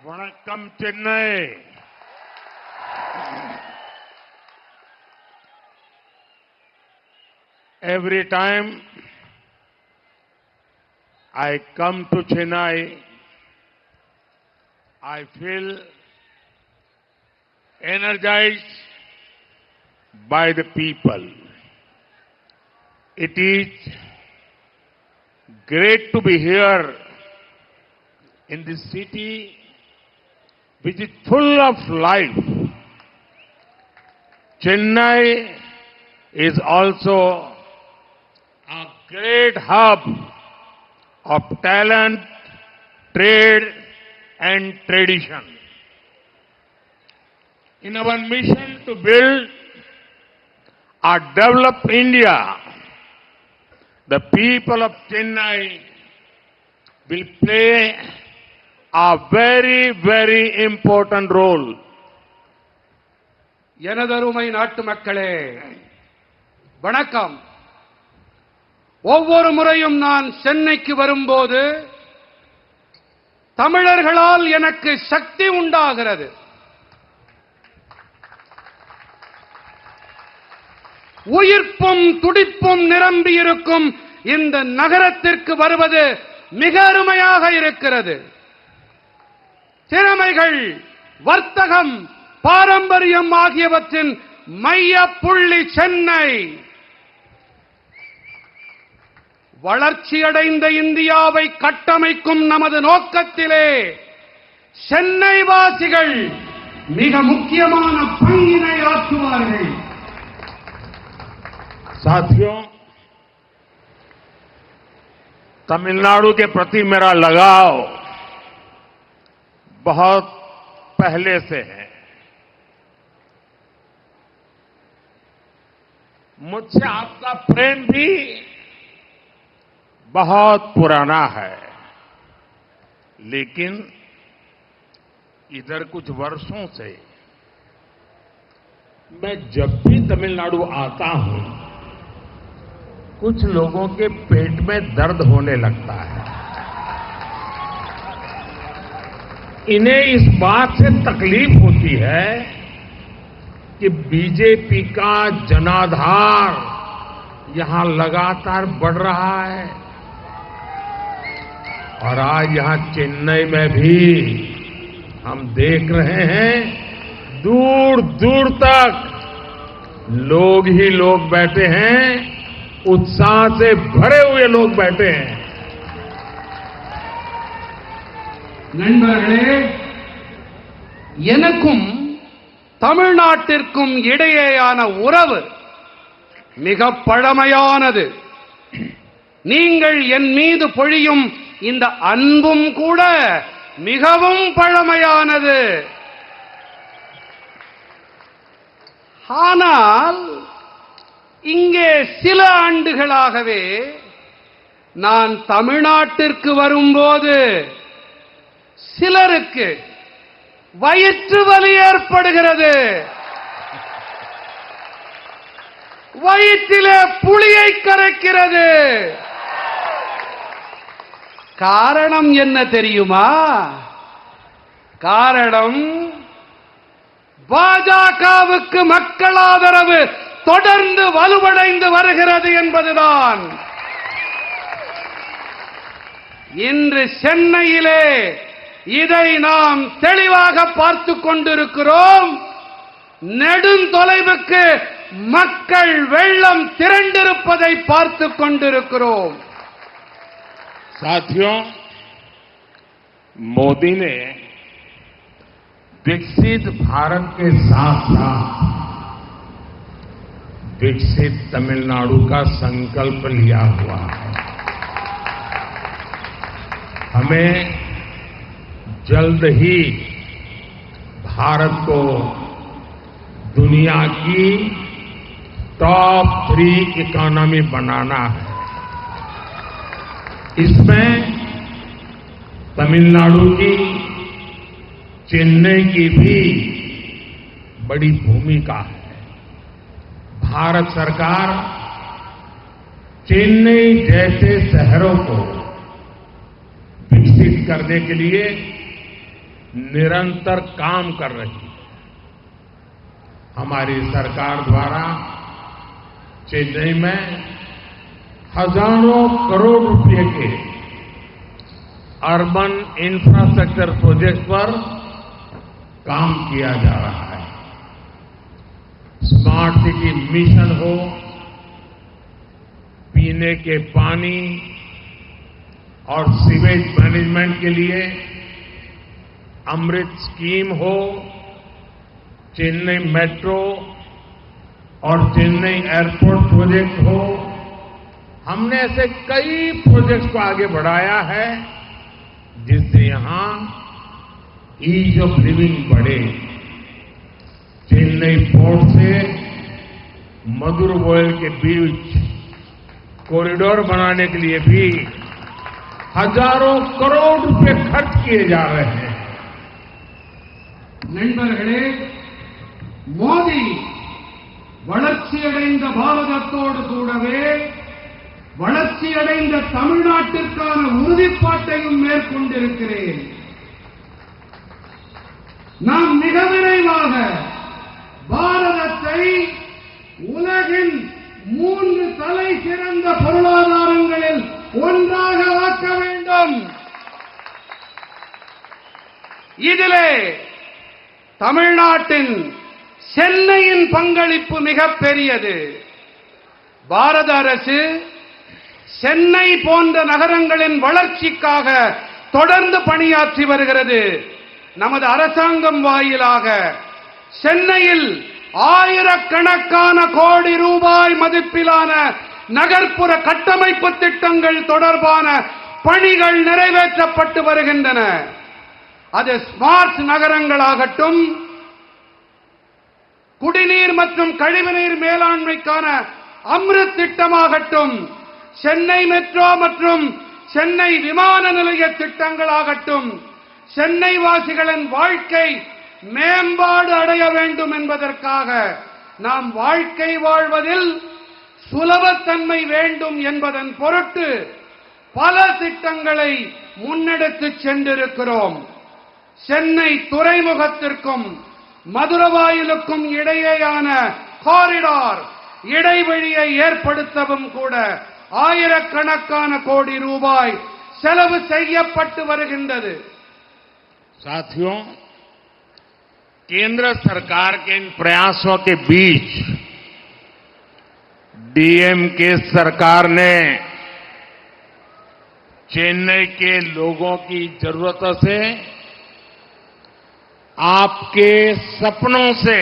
Vanakkam Chennai. Every time I come to Chennai, I feel energized by the people. It is great to be here in this city which is full of life. Chennai is also a great hub of talent, trade and tradition. In our mission to build a developed India, the people of Chennai will play a very, very important role. எனதருமை நாட்டு மக்களே, வணக்கம். ஒவ்வொரு முறையும் நான் சென்னைக்கு வரும்போது தமிழர்களால் எனக்கு சக்தி உண்டாகிறது. உயிர்ப்பும் துடிப்பும் நிரம்பி இருக்கும் இந்த நகரத்திற்கு வருவது மிக அருமையாக இருக்கிறது. திறமைகள், வர்த்தகம், பாரம்பரியம் ஆகியவற்றின் மைய புள்ளி சென்னை. வளர்ச்சியடைந்த இந்தியாவை கட்டமைக்கும் நமது நோக்கத்திலே சென்னை வாசிகள் மிக முக்கியமான பங்கினை ஆற்றுவார்கள். साथियों, तमिलनाडु के प्रति मेरा लगाव बहुत पहले से है. मुझसे आपका प्रेम भी बहुत पुराना है, लेकिन इधर कुछ वर्षों से मैं जब भी तमिलनाडु आता हूं, कुछ लोगों के पेट में दर्द होने लगता है. इन्हें इस बात से तकलीफ होती है कि बीजेपी का जनाधार यहां लगातार बढ़ रहा है और आज यहां चेन्नई में भी हम देख रहे हैं दूर दूर तक लोग ही लोग बैठे हैं, उत्साह से भरे हुए लोग बैठे हैं. நண்பர்களே, எனக்கும் தமிழ்நாட்டிற்கும் இடையேயான உறவு மிக பழமையானது. நீங்கள் என் மீது பொழியும் இந்த அன்பும் கூட மிகவும் பழமையானது. ஆனால் இங்கே சில ஆண்டுகளாகவே நான் தமிழ்நாட்டிற்கு வரும்போது சிலருக்கு வயிற்று வலி ஏற்படுகிறது. வயிற்றிலே புளியை கரைக்கிறது. காரணம் என்ன தெரியுமா? காரணம் பாஜகவுக்கு மக்கள் ஆதரவு தொடர்ந்து வலுவடைந்து வருகிறது என்பதுதான். இன்று சென்னையிலே இதை நாம் தெளிவாக பார்த்துக் கொண்டிருக்கிறோம். நெடுந்தொலைவுக்கு மக்கள் வெள்ளம் திரண்டிருப்பதை பார்த்துக் கொண்டிருக்கிறோம். साथियों, मोदी ने विकसित भारत के साथ साथ विकसित तमिलनाडु का संकल्प लिया हुआ है. हमें जल्द ही भारत को दुनिया की टॉप 3 इकोनॉमी बनाना है. इसमें तमिलनाडु की, चेन्नई की भी बड़ी भूमिका है. भारत सरकार चेन्नई जैसे शहरों को विकसित करने के लिए निरंतर काम कर रही है। हमारी सरकार द्वारा चेन्नई में हजारों करोड़ रुपए के अर्बन इंफ्रास्ट्रक्चर प्रोजेक्ट पर काम किया जा रहा है। स्मार्ट सिटी मिशन हो, पीने के पानी और सीवेज मैनेजमेंट के लिए अमृत स्कीम हो, चेन्नई मेट्रो और चेन्नई एयरपोर्ट प्रोजेक्ट हो, हमने ऐसे कई प्रोजेक्ट्स को आगे बढ़ाया है जिससे यहां ईज ऑफ लिविंग बढ़े। चेन्नई पोर्ट से मदुरवायल के बीच कॉरिडोर बनाने के लिए भी हजारों करोड़ रुपए खर्च किए जा रहे हैं। நண்பர்களே, மோடி வளர்ச்சியடைந்த பாரதத்தோடு கூடவே வளர்ச்சியடைந்த தமிழ்நாட்டிற்கான உறுதிப்பாட்டையும் மேற்கொண்டிருக்கிறேன். நாம் மிக விரைவாக பாரதத்தை உலகின் 3 தலை சிறந்த பொருளாதாரங்களில் ஒன்றாக ஆக்க வேண்டும். இதிலே தமிழ்நாட்டின் சென்னையின் பங்களிப்பு மிகப் பெரியது. பாரத அரசு சென்னை போன்ற நகரங்களின் வளர்ச்சிக்காக தொடர்ந்து பணியாற்றி வருகிறது. நமது அரசாங்கம் வாயிலாக சென்னையில் ஆயிரக்கணக்கான கோடி ரூபாய் மதிப்பிலான நகர்ப்புற கட்டமைப்பு திட்டங்கள் தொடர்பான பணிகள் நிறைவேற்றப்பட்டு வருகின்றன. அது ஸ்மார்ட் நகரங்களாகட்டும், குடிநீர் மற்றும் கழிவுநீர் மேலாண்மைக்கான அம்ருத் திட்டமாகட்டும், சென்னை மெட்ரோ மற்றும் சென்னை விமான நிலைய திட்டங்களாகட்டும், சென்னை வாசிகளின் வாழ்க்கை மேம்பாடு அடைய வேண்டும் என்பதற்காக நாம் வாழ்க்கை வாழ்வதில் சுலபத்தன்மை வேண்டும் என்பதன் பொருட்டு பல திட்டங்களை முன்னெடுத்துச் சென்றிருக்கிறோம். சென்னை துறைமுகத்திற்கும் மதுரவாயிலுக்கும் இடையேயான காரிடார் இடைவெளியை ஏற்படுத்தவும் கூட ஆயிரக்கணக்கான கோடி ரூபாய் செலவு செய்யப்பட்டு வருகின்றது. साथियों, केंद्र सरकार के इन प्रयासों के बीच डीएमके सरकार ने चेन्नई के लोगों की जरूरतों से, आपके सपनों से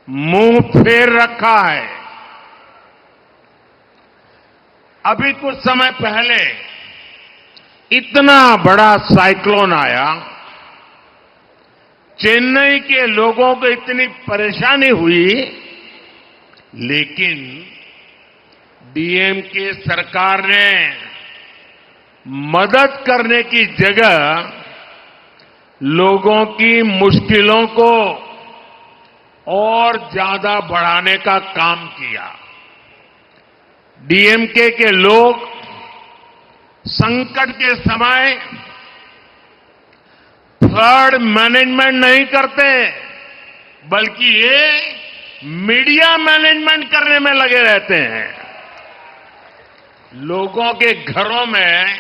मुंह फेर रखा है। अभी कुछ समय पहले इतना बड़ा साइक्लोन आया, चेन्नई के लोगों को इतनी परेशानी हुई, लेकिन डीएमके सरकार ने मदद करने की जगह लोगों की मुश्किलों को और ज्यादा बढ़ाने का काम किया। डीएमके के लोग संकट के समय फ्लड मैनेजमेंट नहीं करते, बल्कि ये मीडिया मैनेजमेंट करने में लगे रहते हैं। लोगों के घरों में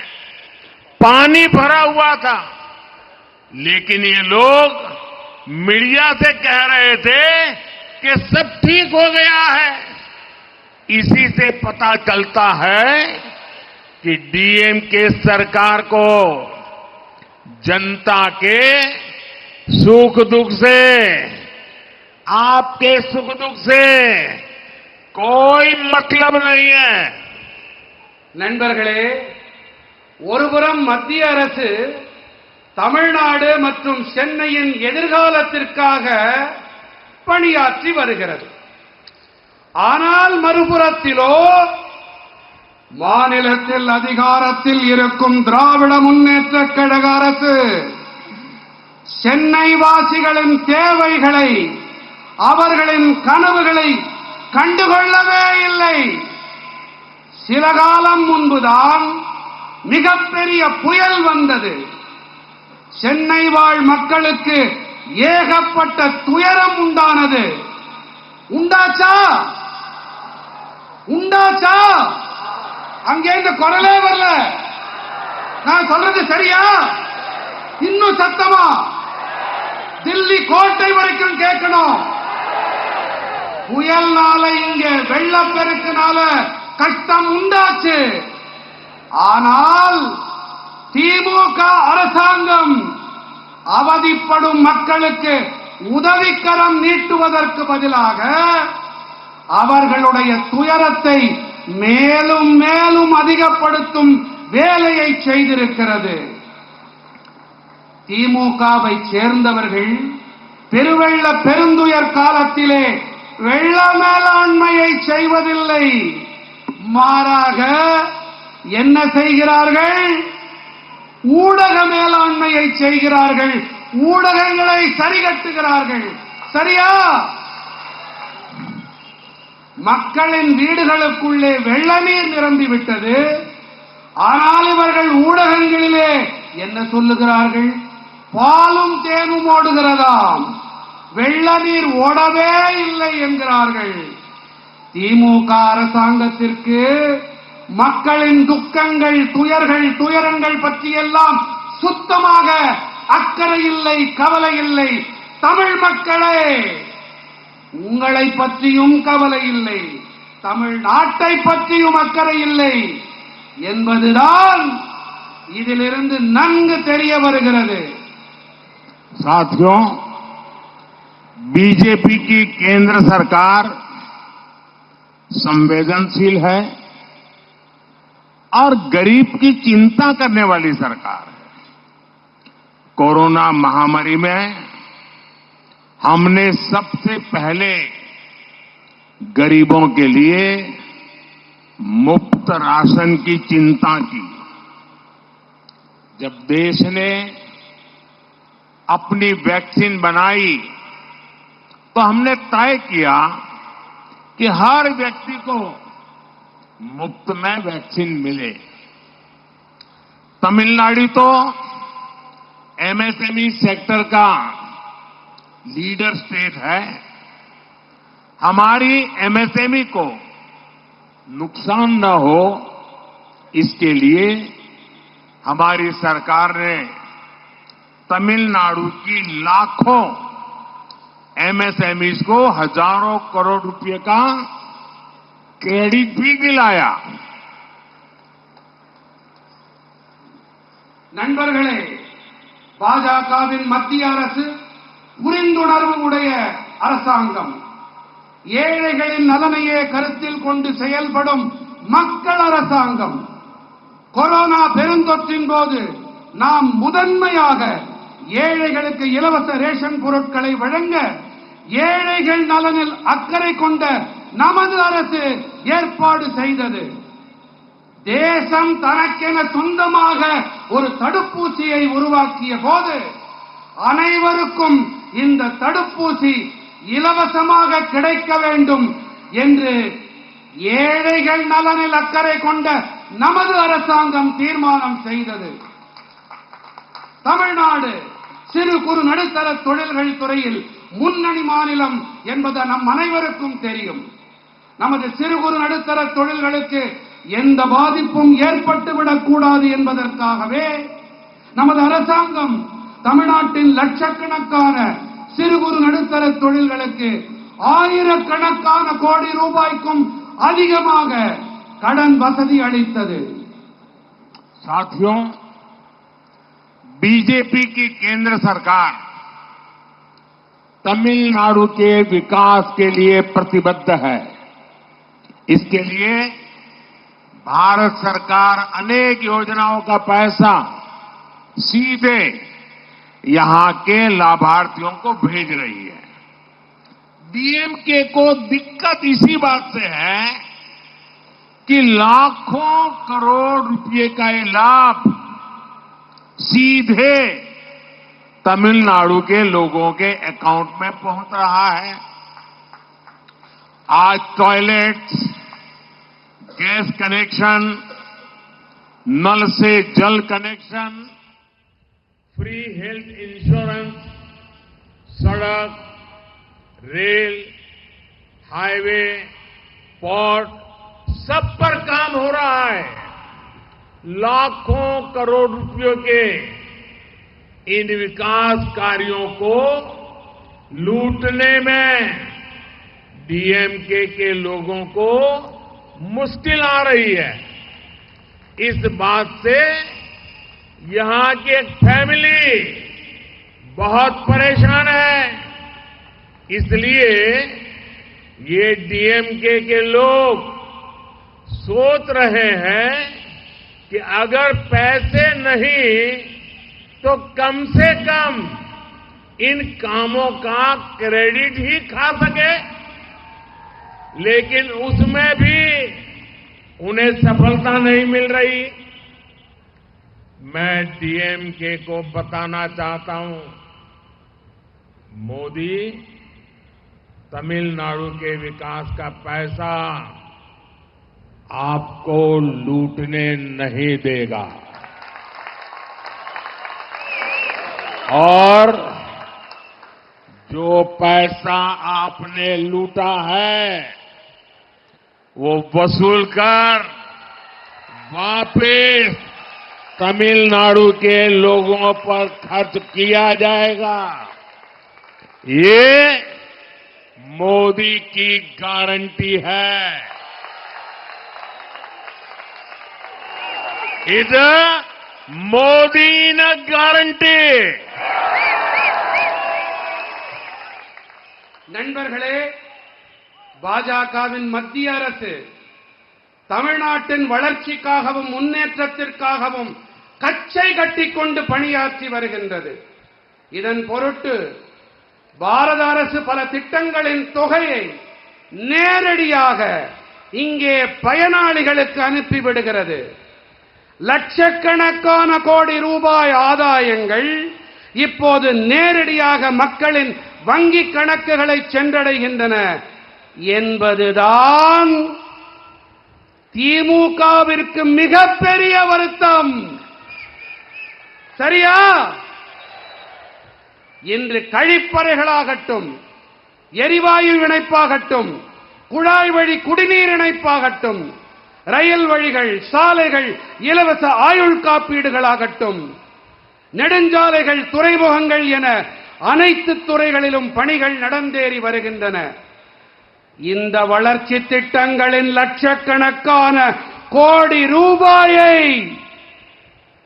पानी भरा हुआ था, लेकिन ये लोग मीडिया से कह रहे थे कि सब ठीक हो गया है। इसी से पता चलता है कि डीएमके सरकार को जनता के सुख दुख से, आपके सुख दुख से कोई मतलब नहीं है। நண்பர்களே, ஒருபுறம் மத்திய அரசு தமிழ்நாடு மற்றும் சென்னையின் எதிர்காலத்திற்காக பணியாற்றி வருகிறது. ஆனால் மறுபுறத்திலோ மாநிலத்தில் அதிகாரத்தில் இருக்கும் திராவிட முன்னேற்றக் கழக அரசு சென்னை வாசிகளின் தேவைகளை, அவர்களின் கனவுகளை கண்டுகொள்ளவே இல்லை. சில காலம் முன்புதான் மிகப்பெரிய புயல் வந்தது. சென்னை வாழ் மக்களுக்கு ஏகப்பட்ட துயரம் உண்டானது. உண்டாச்சா? உண்டாச்சா? அங்கே இந்த குரலே வரல. நான் சொல்றது சரியா? இன்னும் சத்தமா தில்லி கோட்டை வரைக்கும் கேட்கணும். புயல்னால இங்க வெள்ளப்பெருக்குனால கஷ்டம் உண்டாச்சு. ஆனால் திமுக அரசாங்கம் அவதிப்படும் மக்களுக்கு உதவிக்கரம் நீட்டுவதற்கு பதிலாக அவர்களுடைய துயரத்தை மேலும் மேலும் அதிகப்படுத்தும் வேலையை செய்திருக்கிறது. திமுகவை சேர்ந்தவர்கள் பெருவெள்ள பெருந்துயர் காலத்திலே வெள்ள மேலாண்மையை செய்வதில்லை. மாறாக என்ன செய்கிறார்கள்? ஊடக மேலாண்மையை செய்கிறார்கள். ஊடகங்களை சரிகட்டுகிறார்கள். சரியா? மக்களின் வீடுகளுக்குள்ளே வெள்ள நீர் நிரம்பிவிட்டது. ஆனால் இவர்கள் ஊடகங்களிலே என்ன சொல்லுகிறார்கள்? பாலும் தேனும் ஓடுகிறதாம், வெள்ள நீர் ஓடவே இல்லை என்கிறார்கள். திமுக அரசாங்கத்திற்கு மக்களின் துக்கங்கள், துயரங்கள் பற்றியெல்லாம் சுத்தமாக அக்கறை இல்லை, கவலை இல்லை. தமிழ் மக்களே, உங்களை பற்றியும் கவலை இல்லை, தமிழ்நாட்டை பற்றியும் அக்கறை இல்லை என்பதுதான் இதிலிருந்து நன்கு தெரிய வருகிறது. साथियों, बीजेपी की केंद्र सरकार संवेदनशील है और गरीब की चिंता करने वाली सरकार है। कोरोना महामारी में हमने सबसे पहले गरीबों के लिए मुफ्त राशन की चिंता की। जब देश ने अपनी वैक्सीन बनाई तो हमने तय किया कि हर व्यक्ति को मुफ्त में वैक्सीन मिले। तमिलनाडु तो एमएसएमई सेक्टर का लीडर स्टेट है। हमारी एमएसएमई को नुकसान न हो, इसके लिए हमारी सरकार ने तमिलनाडु की लाखों एमएसएमईज को हजारों करोड़ रुपए का क्रेडिट भी दिलाया। நண்பர்களே, பாஜகவின் மத்திய அரசு புரிந்துணர்வு உடைய அரசாங்கம், ஏழைகளின் நலனையே கருத்தில் கொண்டு செயல்படும் மக்கள் அரசாங்கம். கொரோனா பெருந்தொற்றின் போது நாம் முதன்மையாக ஏழைகளுக்கு இலவச ரேஷன் பொருட்களை வழங்க ஏழைகள் நலனில் அக்கறை கொண்ட நமது அரசு ஏற்பாடு செய்தது. தேசம் தனக்கென சொந்தமாக ஒரு தடுப்பூசியை உருவாக்கிய போது அனைவருக்கும் இந்த தடுப்பூசி இலவசமாக கிடைக்க வேண்டும் என்று ஏழைகள் நலனில் அக்கறை கொண்ட நமது அரசாங்கம் தீர்மானம் செய்தது. தமிழ்நாடு சிறு குறு நடுத்தர தொழில்கள் துறையில் முன்னணி மாநிலம் என்பது நம் அனைவருக்கும் தெரியும். நமது சிறு குறு நடுத்தர தொழில்களுக்கு எந்த பாதிப்பும் ஏற்பட்டுவிடக் கூடாது என்பதற்காகவே நமது அரசாங்கம் தமிழ்நாட்டின் லட்சக்கணக்கான சிறு குறு நடுத்தர தொழில்களுக்கு ஆயிரக்கணக்கான கோடி ரூபாய்க்கும் அதிகமாக கடன் வசதி அளித்தது. साथियों, बीजेपी की केंद्र सरकार तमिलनाडु के विकास के लिए प्रतिबद्ध है। इसके लिए भारत सरकार अनेक योजनाओं का पैसा सीधे यहां के लाभार्थियों को भेज रही है। डीएमके को दिक्कत इसी बात से है कि लाखों करोड़ रुपए का ये लाभ सीधे तमिलनाडु के लोगों के अकाउंट में पहुंच रहा है। आज टॉयलेट्स, गैस कनेक्शन, नल से जल कनेक्शन, फ्री हेल्थ इंश्योरेंस, सड़क, रेल, हाईवे, पोर्ट, सब पर काम हो रहा है। लाखों करोड़ रुपयों के इन विकास कार्यों को लूटने में डीएमके के लोगों को मुश्किल आ रही है। इस बात से यहां की एक फैमिली बहुत परेशान है। इसलिए ये डीएमके के लोग सोच रहे हैं कि अगर पैसे नहीं तो कम से कम इन कामों का क्रेडिट ही खा सके, लेकिन उसमें भी उन्हें सफलता नहीं मिल रही। मैं डीएमके को बताना चाहता हूं, मोदी तमिलनाडु के विकास का पैसा आपको लूटने नहीं देगा और जो पैसा आपने लूटा है वो वसूल कर वापस तमिलनाडु के लोगों पर खर्च किया जाएगा। ये मोदी की गारंटी है। இது மோடியின் கேரண்டி। நண்பர்களே, பாஜகவின் மத்திய அரசு தமிழ்நாட்டின் வளர்ச்சிக்காகவும் முன்னேற்றத்திற்காகவும் கச்சை கட்டிக்கொண்டு பணியாற்றி வருகின்றது. இதன் பொருட்டு பாரத அரசு பல திட்டங்களின் தொகையை நேரடியாக இங்கே பயனாளிகளுக்கு அனுப்பிவிடுகிறது. லட்சக்கணக்கான கோடி ரூபாய் ஆதாயங்கள் இப்போது நேரடியாக மக்களின் வங்கி கணக்குகளை சென்றடைகின்றன என்பதுதான் திமுகவிற்கு மிகப்பெரிய வருத்தம். சரியா? இன்று கழிப்பறைகளாகட்டும், எரிவாயு இணைப்பாகட்டும், குழாய் வழி குடிநீர் இணைப்பாகட்டும், ரயில் வழிகள், சாலைகள், இலவச ஆயுள் காப்பீடுகளாகட்டும், நெடுஞ்சாலைகள், துறைமுகங்கள் என அனைத்து துறைகளிலும் பணிகள் நடந்தேறி வருகின்றன. இந்த வளர்ச்சி திட்டங்களின் லட்சக்கணக்கான கோடி ரூபாயை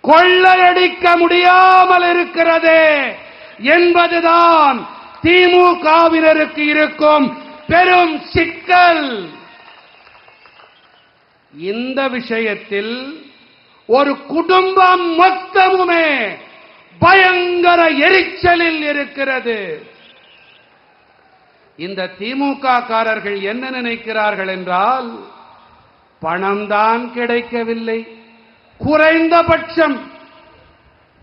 கொள்ளையடிக்க முடியாமல் இருக்கிறதே என்பதுதான் திமுகவினருக்கு இருக்கும் பெரும் சிக்கல். இந்த விஷயத்தில் ஒரு குடும்பம் மொத்தமுமே பயங்கர எரிச்சலில் இருக்கிறது. இந்த திமுக காரர்கள் என்ன நினைக்கிறார்கள் என்றால், பணம் தான் கிடைக்கவில்லை, குறைந்தபட்சம்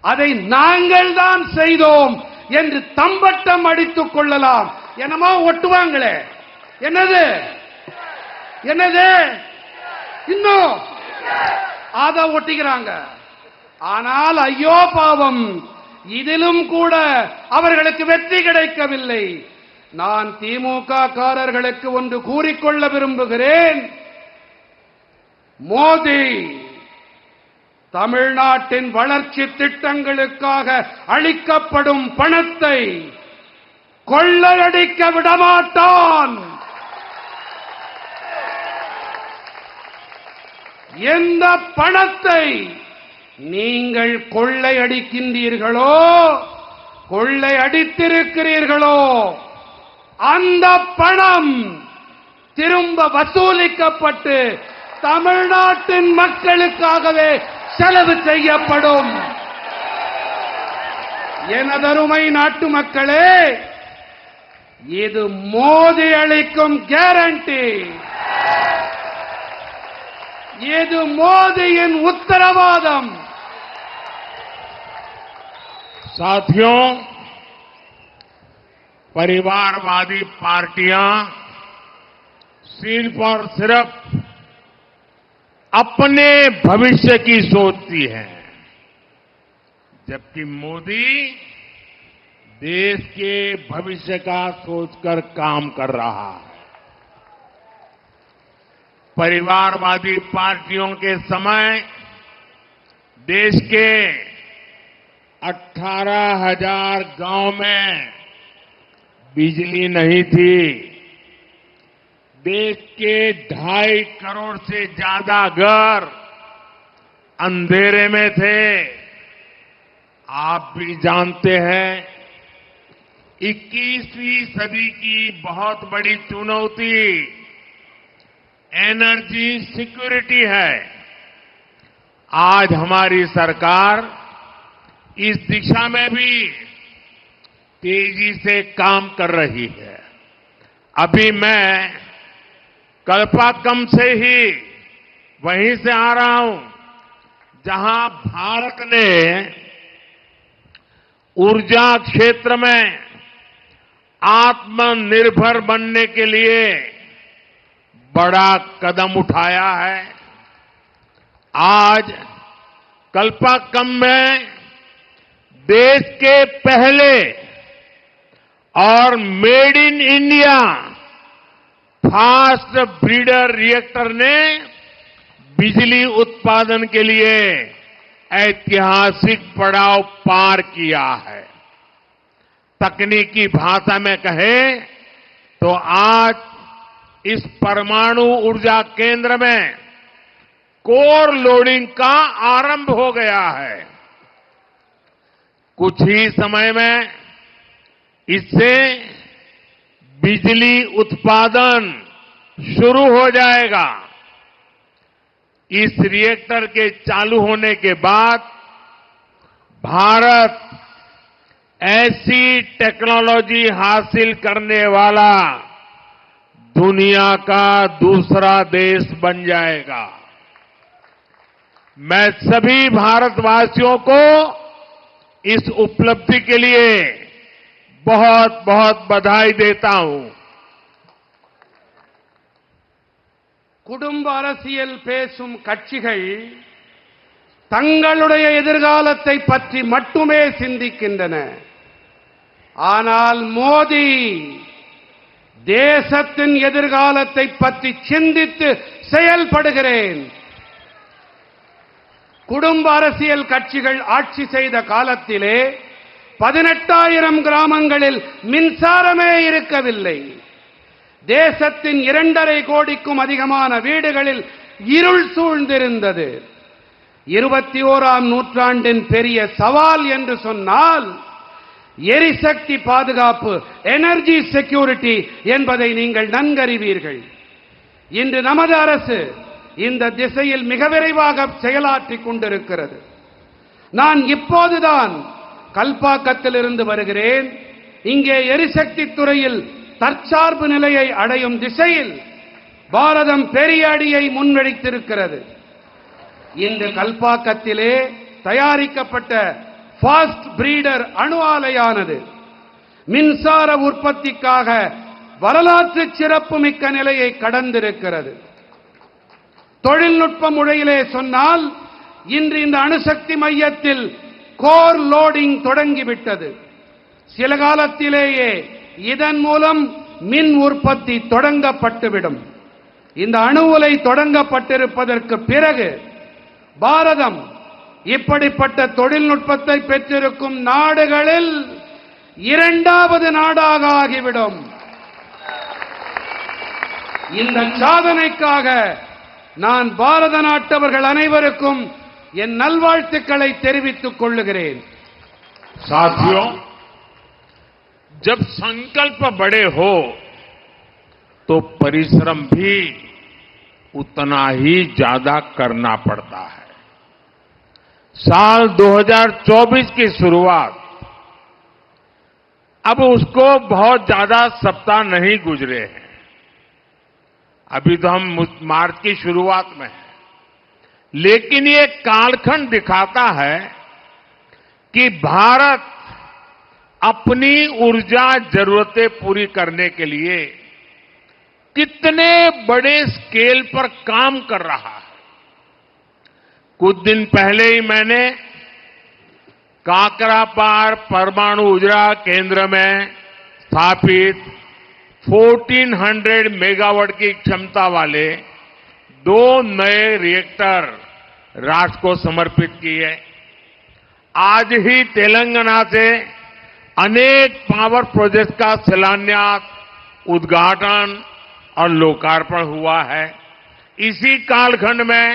அதை நாங்கள் தான் செய்தோம் என்று தம்பட்டம் அடித்துக் கொள்ளலாம். என்னமோ ஒட்டுவாங்களே, என்னது என்னது இன்னும் அதை ஒட்டிக்கிறாங்க. ஆனால் ஐயோ பாவம், இதிலும் கூட அவர்களுக்கு வெற்றி கிடைக்கவில்லை. நான் திமுக காரர்களுக்கு ஒன்று கூறிக்கொள்ள விரும்புகிறேன். மோடி தமிழ்நாட்டின் வளர்ச்சி திட்டங்களுக்காக அளிக்கப்படும் பணத்தை கொள்ளையடிக்க விடமாட்டான். எந்த பணத்தை நீங்கள் கொள்ளையடிக்கின்றீர்களோ, கொள்ளையடித்திருக்கிறீர்களோ, அந்த பணம் திரும்ப வசூலிக்கப்பட்டு தமிழ்நாட்டின் மக்களுக்காகவே செலவு செய்யப்படும். எனதருமை நாட்டு மக்களே, இது மோடி அளிக்கும் கேரண்டி, இது மோடியின் உத்தரவாதம். साथियों, परिवारवादी पार्टियां सिर्फ और सिर्फ अपने भविष्य की सोचती हैं, जबकि मोदी देश के भविष्य का सोचकर काम कर रहा है। परिवारवादी पार्टियों के समय देश के 18,000 गांव में बिजली नहीं थी। देश के 2.5 करोड़ से ज्यादा घर अंधेरे में थे। आप भी जानते हैं 21वीं सदी की बहुत बड़ी चुनौती एनर्जी सिक्योरिटी है। आज हमारी सरकार इस दिशा में भी तेजी से काम कर रही है। अभी मैं कल्पाकम से ही वहीं से आ रहा हूं जहां भारत ने ऊर्जा क्षेत्र में आत्मनिर्भर बनने के लिए बड़ा कदम उठाया है। आज कल्पाकम में देश के पहले और made in India fast breeder reactor ने बिजली उत्पादन के लिए ऐतिहासिक पड़ाव पार किया है। तकनीकी भाषा में कहें तो आज इस परमाणु ऊर्जा केंद्र में कोर लोडिंग का आरंभ हो गया है। कुछ ही समय में इससे बिजली उत्पादन शुरू हो जाएगा। इस रिएक्टर के चालू होने के बाद भारत ऐसी टेक्नोलॉजी हासिल करने वाला दुनिया का दूसरा देश बन जाएगा। मैं सभी भारतवासियों को इस उपलब्धि के लिए बहुत बहुत बधाई देता हूं। குடும்ப அரசியல் பேசும் கட்சிகள் தங்களுடைய எதிர்காலத்தை பற்றி மட்டுமே சிந்திக்கின்றன. ஆனால் மோடி தேசத்தின் எதிர்காலத்தை பற்றி சிந்தித்து செயல்படுகிறேன். குடும்ப அரசியல் கட்சிகள் ஆட்சி செய்த காலத்திலே 18,000 கிராமங்களில் மின்சாரமே இருக்கவில்லை. தேசத்தின் 2.5 கோடிக்கும் அதிகமான வீடுகளில் இருள் சூழ்ந்திருந்தது. 21ஆம் நூற்றாண்டின் பெரிய சவால் என்று சொன்னால் எரிசக்தி பாதுகாப்பு, எனர்ஜி செக்யூரிட்டி என்பதை நீங்கள் நன்கறிவீர்கள். இன்று நமது அரசு இந்த திசையில் மிக விரைவாக செயலாற்றிக் கொண்டிருக்கிறது. நான் இப்போதுதான் கல்பாக்கத்திலிருந்து வருகிறேன். இங்கே எரிசக்தி துறையில் தற்சார்பு நிலையை அடையும் திசையில் பாரதம் பெரிய அடியை முன்னெடுத்திருக்கிறது. இன்று கல்பாக்கத்திலே தயாரிக்கப்பட்ட ஃபாஸ்ட் பிரீடர் அணு ஆலையானது மின்சார உற்பத்திக்காக வரலாற்று சிறப்புமிக்க நிலையை கடந்திருக்கிறது. தொழில்நுட்ப முறையிலே சொன்னால் இன்று இந்த அணுசக்தி மையத்தில் கோர் லோடிங் தொடங்கிவிட்டது. சில காலத்திலேயே இதன் மூலம் மின் உற்பத்தி தொடங்கப்பட்டுவிடும். இந்த அணு உலை தொடங்கப்பட்டிருப்பதற்கு பிறகு பாரதம் இப்படிப்பட்ட தொழில்நுட்பத்தை பெற்றிருக்கும் நாடுகளில் 2வது நாடாக ஆகிவிடும். இந்த சாதனைக்காக நான் பாரத நாட்டவர்கள் அனைவருக்கும் என் நல்வாழ்த்துக்களை தெரிவித்துக் கொள்ளுகிறேன். साथियों, जब संकल्प बड़े हो तो परिश्रम भी उतना ही ज्यादा करना पड़ता है। साल 2024 की शुरुआत अब उसको बहुत ज्यादा सप्ताह नहीं गुजरे हैं। अभी तो हम मार्च की शुरुआत में हैं, लेकिन ये कालखंड दिखाता है कि भारत अपनी ऊर्जा जरूरतें पूरी करने के लिए कितने बड़े स्केल पर काम कर रहा है। कुछ दिन पहले ही मैंने काकरापार परमाणु ऊर्जा केंद्र में स्थापित 1400 मेगावाट की क्षमता वाले 2 नए रिएक्टर राष्ट्र को समर्पित किए। आज ही तेलंगाना से अनेक पावर प्रोजेक्ट का शिलान्यास, उद्घाटन और लोकार्पण हुआ है। इसी कालखंड में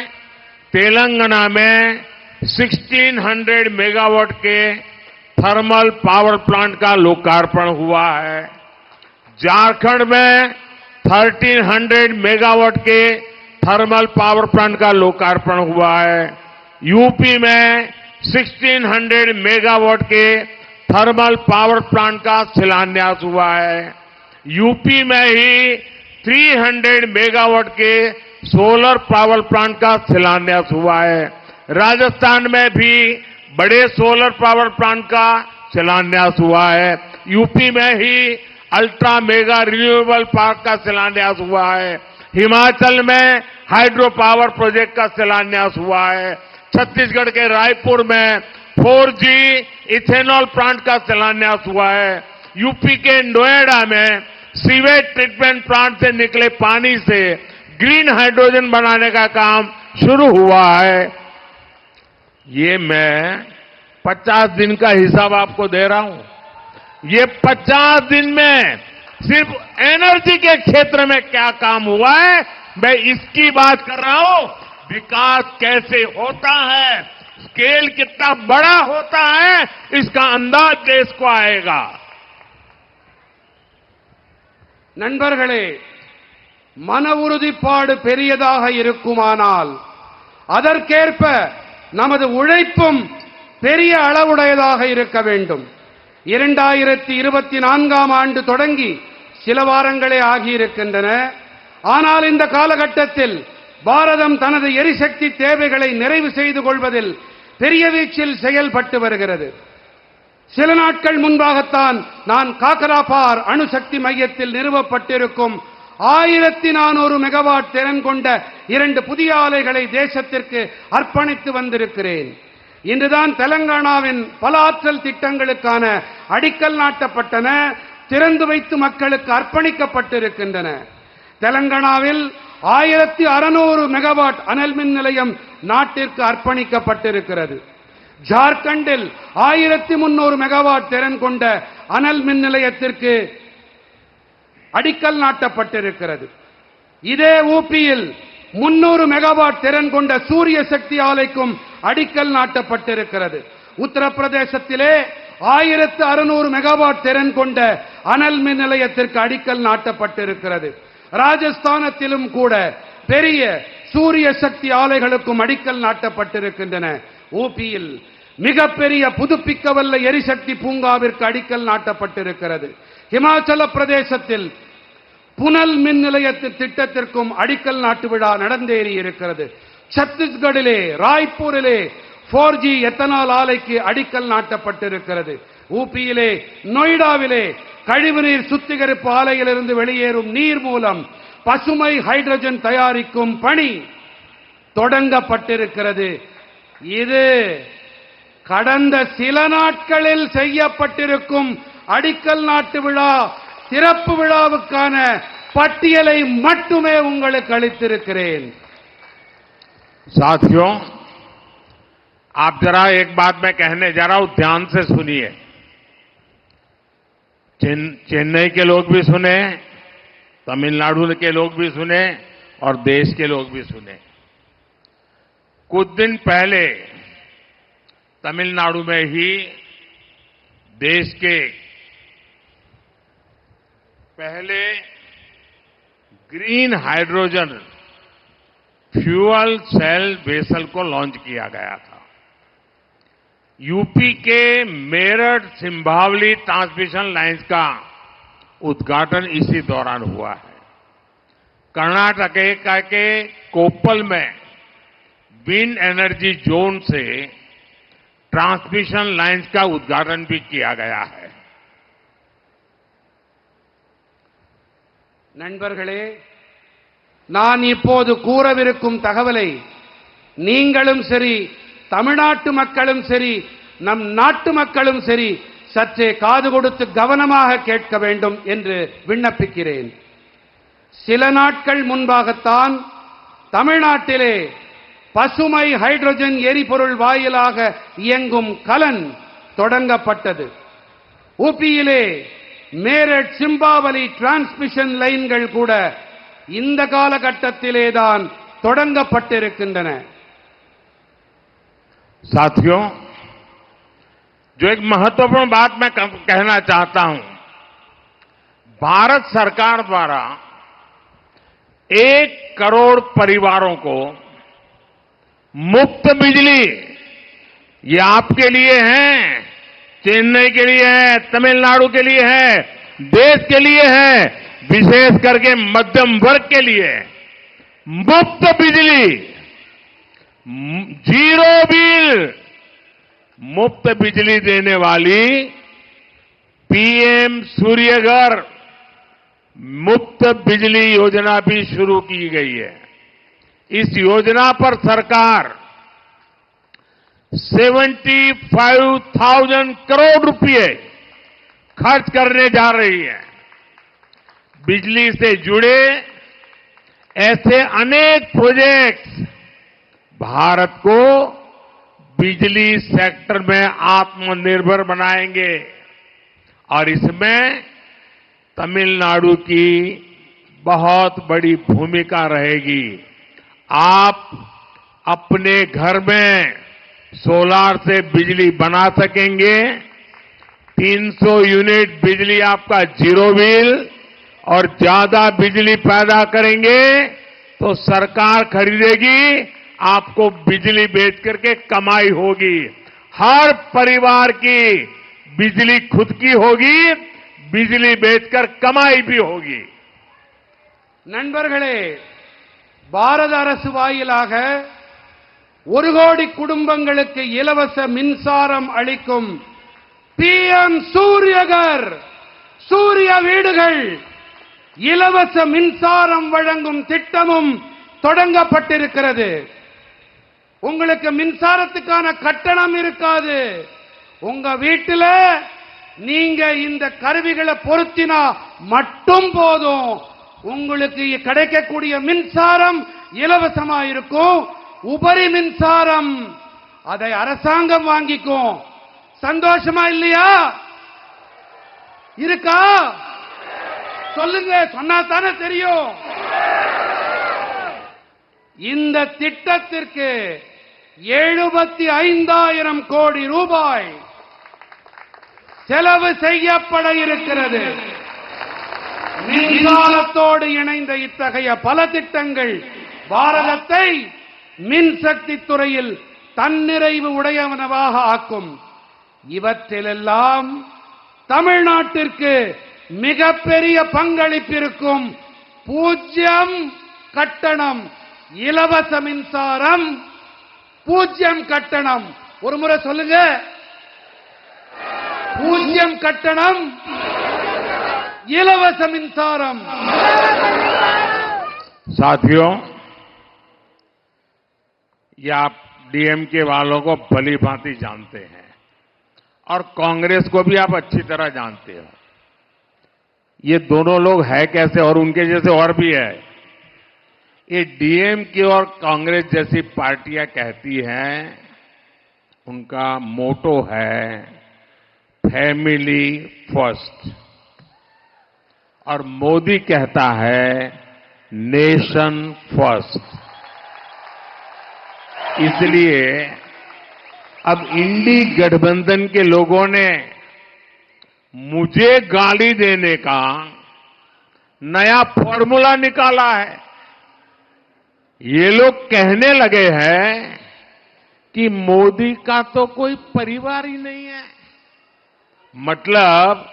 तेलंगाना में 1600 मेगावाट के थर्मल पावर प्लांट का लोकार्पण हुआ है। झारखंड में 1300 मेगावाट के थर्मल पावर प्लांट का लोकार्पण हुआ है। यूपी में 1600 मेगावाट के थर्मल पावर प्लांट का शिलान्यास हुआ है। यूपी में ही 300 मेगावाट के सोलर पावर प्लांट का शिलान्यास हुआ है। राजस्थान में भी बड़े सोलर पावर प्लांट का शिलान्यास हुआ है। यूपी में ही अल्ट्रा मेगा रिन्यूएबल पार्क का शिलान्यास हुआ है। हिमाचल में हाइड्रो पावर प्रोजेक्ट का शिलान्यास हुआ है। छत्तीसगढ़ के रायपुर में 4G इथेनॉल प्लांट का शिलान्यास हुआ है। यूपी के नोएडा में सीवेज ट्रीटमेंट प्लांट से निकले पानी से ग्रीन हाइड्रोजन बनाने का काम शुरू हुआ है। ये मैं 50 दिन का हिसाब आपको दे रहा हूं। ये 50 दिन में सिर्फ एनर्जी के क्षेत्र में क्या काम हुआ है, मैं इसकी बात कर रहा हूं। विकास कैसे होता है, स्केल कितना बड़ा होता है, इसका अंदाज देश को आएगा। நண்பர்களே, மன உறுதிப்பாடு பெரியதாக இருக்குமானால் அதற்கேற்ப நமது உழைப்பும் பெரிய அளவுடையதாக இருக்க வேண்டும். 2024ஆம் ஆண்டு தொடங்கி சில வாரங்களே ஆகியிருக்கின்றன. ஆனால் இந்த காலகட்டத்தில் பாரதம் தனது எரிசக்தி தேவைகளை நிறைவு செய்து கொள்வதில் பெரிய வீச்சில் செயல்பட்டு வருகிறது. சில நாட்கள் முன்பாகத்தான் நான் காக்கராபார் அணுசக்தி மையத்தில் நிறுவப்பட்டிருக்கும் 1400 மெகாவாட் திறன் கொண்ட 2 புதிய ஆலைகளை தேசத்திற்கு அர்ப்பணித்து வந்திருக்கிறேன். இன்றுதான் தெலங்கானாவின் பல ஆற்றல் திட்டங்களுக்கான அடிக்கல் நாட்டப்பட்டன, திறந்து வைத்து மக்களுக்கு அர்ப்பணிக்கப்பட்டிருக்கின்றன. தெலங்கானாவில் 1600 மெகாவாட் அனல் மின் நிலையம் நாட்டிற்கு அர்ப்பணிக்கப்பட்டிருக்கிறது. ஜார்க்கண்டில் 1300 மெகாவாட் திறன் கொண்ட அனல் மின் நிலையத்திற்கு அடிக்கல் நாட்டப்பட்டிருக்கிறது. இதே ஊபியில் 300 மெகாவாட் திறன் கொண்ட சூரிய சக்தி ஆலைக்கும் அடிக்கல் நாட்டப்பட்டிருக்கிறது. உத்தரப்பிரதேசத்திலே 1600 மெகாவாட் திறன் கொண்ட அனல் மின் நிலையத்திற்கு அடிக்கல் நாட்டப்பட்டிருக்கிறது. ராஜஸ்தானத்திலும் கூட பெரிய சூரிய சக்தி ஆலைகளுக்கும் அடிக்கல் நாட்டப்பட்டிருக்கின்றன. ஊபியில் மிகப்பெரிய புதுப்பிக்கவல்ல எரிசக்தி பூங்காவிற்கு அடிக்கல் நாட்டப்பட்டிருக்கிறது. ஹிமாச்சல பிரதேசத்தில் புனல் மின் நிலையத்து திட்டத்திற்கும் அடிக்கல் நாட்டு விழா நடந்தேறி இருக்கிறது. சத்தீஸ்கடிலே ராய்ப்பூரிலே 4G எத்தனால் ஆலைக்கு அடிக்கல் நாட்டப்பட்டிருக்கிறது. ஊபியிலே நொய்டாவிலே கழிவுநீர் சுத்திகரிப்பு ஆலையிலிருந்து வெளியேறும் நீர் மூலம் பசுமை ஹைட்ரஜன் தயாரிக்கும் பணி தொடங்கப்பட்டிருக்கிறது. இது கடந்த சில நாட்களில் செய்யப்பட்டிருக்கும் அடிக்கல் நாட்டு விழா திறப்பு விழாவுக்கான பட்டியலை மட்டுமே உங்களுக்கு அளித்திருக்கிறேன். साथियों, आप जरा एक बात मैं कहने जा रहा हूं, ध्यान से सुनिए। चेन्नई के लोग भी सुने, तमिलनाडु के लोग भी सुने और देश के लोग भी सुने। कुछ दिन पहले तमिलनाडु में ही देश के पहले green hydrogen fuel cell vessel को लॉन्च किया गया था। यूपी के मेरठ सिंभावली ट्रांसमिशन लाइन्स का उद्घाटन इसी दौरान हुआ है। कर्नाटक के कोप्पल में विंड एनर्जी जोन से ट्रांसमिशन लाइन्स का उद्घाटन भी किया गया है। நண்பர்களே, நான் இப்போது கூறவிருக்கும் தகவலை நீங்களும் சரி, தமிழ்நாட்டு மக்களும் சரி, நம் நாட்டு மக்களும் சரி சற்றே காது கொடுத்து கவனமாக கேட்க வேண்டும் என்று விண்ணப்பிக்கிறேன். சில நாட்கள் முன்பாகத்தான் தமிழ்நாட்டிலே பசுமை ஹைட்ரஜன் எரிபொருள் வாயிலாக இயங்கும் கலன் தொடங்கப்பட்டது. ஊபியிலே மேரட் சிம்பாவலி டிரான்ஸ்மிஷன் லைன்கள் கூட இந்த காலகட்டத்திலேதான் தொடங்கப்பட்டிருக்கின்றன. साथियों, जो एक महत्वपूर्ण बात मैं कहना चाहता हूं, भारत सरकार द्वारा 1 करोड़ परिवारों को मुफ्त बिजली, ये आपके लिए है, चेन्नई के लिए है, तमिलनाडु के लिए है, देश के लिए है, विशेष करके मध्यम वर्ग के लिए मुफ्त बिजली, जीरो बिल मुफ्त बिजली देने वाली पीएम सूर्यघर मुफ्त बिजली योजना भी शुरू की गई है. इस योजना पर सरकार 75,000 करोड़ रुपए खर्च करने जा रही है. बिजली से जुड़े ऐसे अनेक प्रोजेक्ट्स भारत को बिजली सेक्टर में आत्मनिर्भर बनाएंगे और इसमें तमिलनाडु की बहुत बड़ी भूमिका रहेगी. आप अपने घर में सोलार से बिजली बना सकेंगे. 300 यूनिट बिजली आपका जीरो बिल और ज्यादा बिजली पैदा करेंगे तो सरकार खरीदेगी, आपको बिजली बेच करके कमाई होगी. हर परिवार की बिजली खुद की होगी, बिजली बेचकर कमाई भी होगी. நண்பர்களே, பாரத அரசு வாயிலாக 1 கோடி குடும்பங்களுக்கு இலவச மின்சாரம் அளிக்கும் பிஎம் சூரியகர் சூரிய வீடுகள் இலவச மின்சாரம் வழங்கும் திட்டமும் தொடங்கப்பட்டிருக்கிறது. உங்களுக்கு மின்சாரத்துக்கான கட்டணம் இருக்காது. உங்க வீட்டில் நீங்க இந்த கருவிகளை பொருத்தினா மட்டும் போதும். உங்களுக்கு கிடைக்கக்கூடிய மின்சாரம் இலவசமா இருக்கும். உபரி மின்சாரம் அதை அரசாங்கம் வாங்கிக்கும். சந்தோஷமா இல்லையா? இருக்கா? சொல்லுங்க, சொன்னா தானே தெரியும். இந்த திட்டத்திற்கு 75,000 கோடி ரூபாய் செலவு செய்யப்பட இருக்கிறது. மின்சாரத்தோடு இணைந்த இத்தகைய பல திட்டங்கள் பாரதத்தை மின்சக்தி துறையில் தன்னிறைவு உடையவனவாக ஆக்கும். இவற்றிலெல்லாம் தமிழ்நாட்டிற்கு மிகப்பெரிய பங்களிப்பிருக்கும். 0 கட்டணம் இலவச மின்சாரம், 0 கட்டணம். ஒரு முறை சொல்லுங்க, 0 கட்டணம் இலவச மின்சாரம். साथियों, ये आप डीएमके वालों को भली भांति जानते हैं और कांग्रेस को भी आप अच्छी तरह जानते हो. ये दोनों लोग है कैसे, और उनके जैसे और भी है. ये डीएमके और कांग्रेस जैसी पार्टियां कहती हैं, उनका मोटो है फैमिली फर्स्ट और मोदी कहता है नेशन फर्स्ट. इसलिए अब इंडी गठबंधन के लोगों ने मुझे गाली देने का नया फॉर्मूला निकाला है. ये लोग कहने लगे हैं कि मोदी का तो कोई परिवार ही नहीं है. मतलब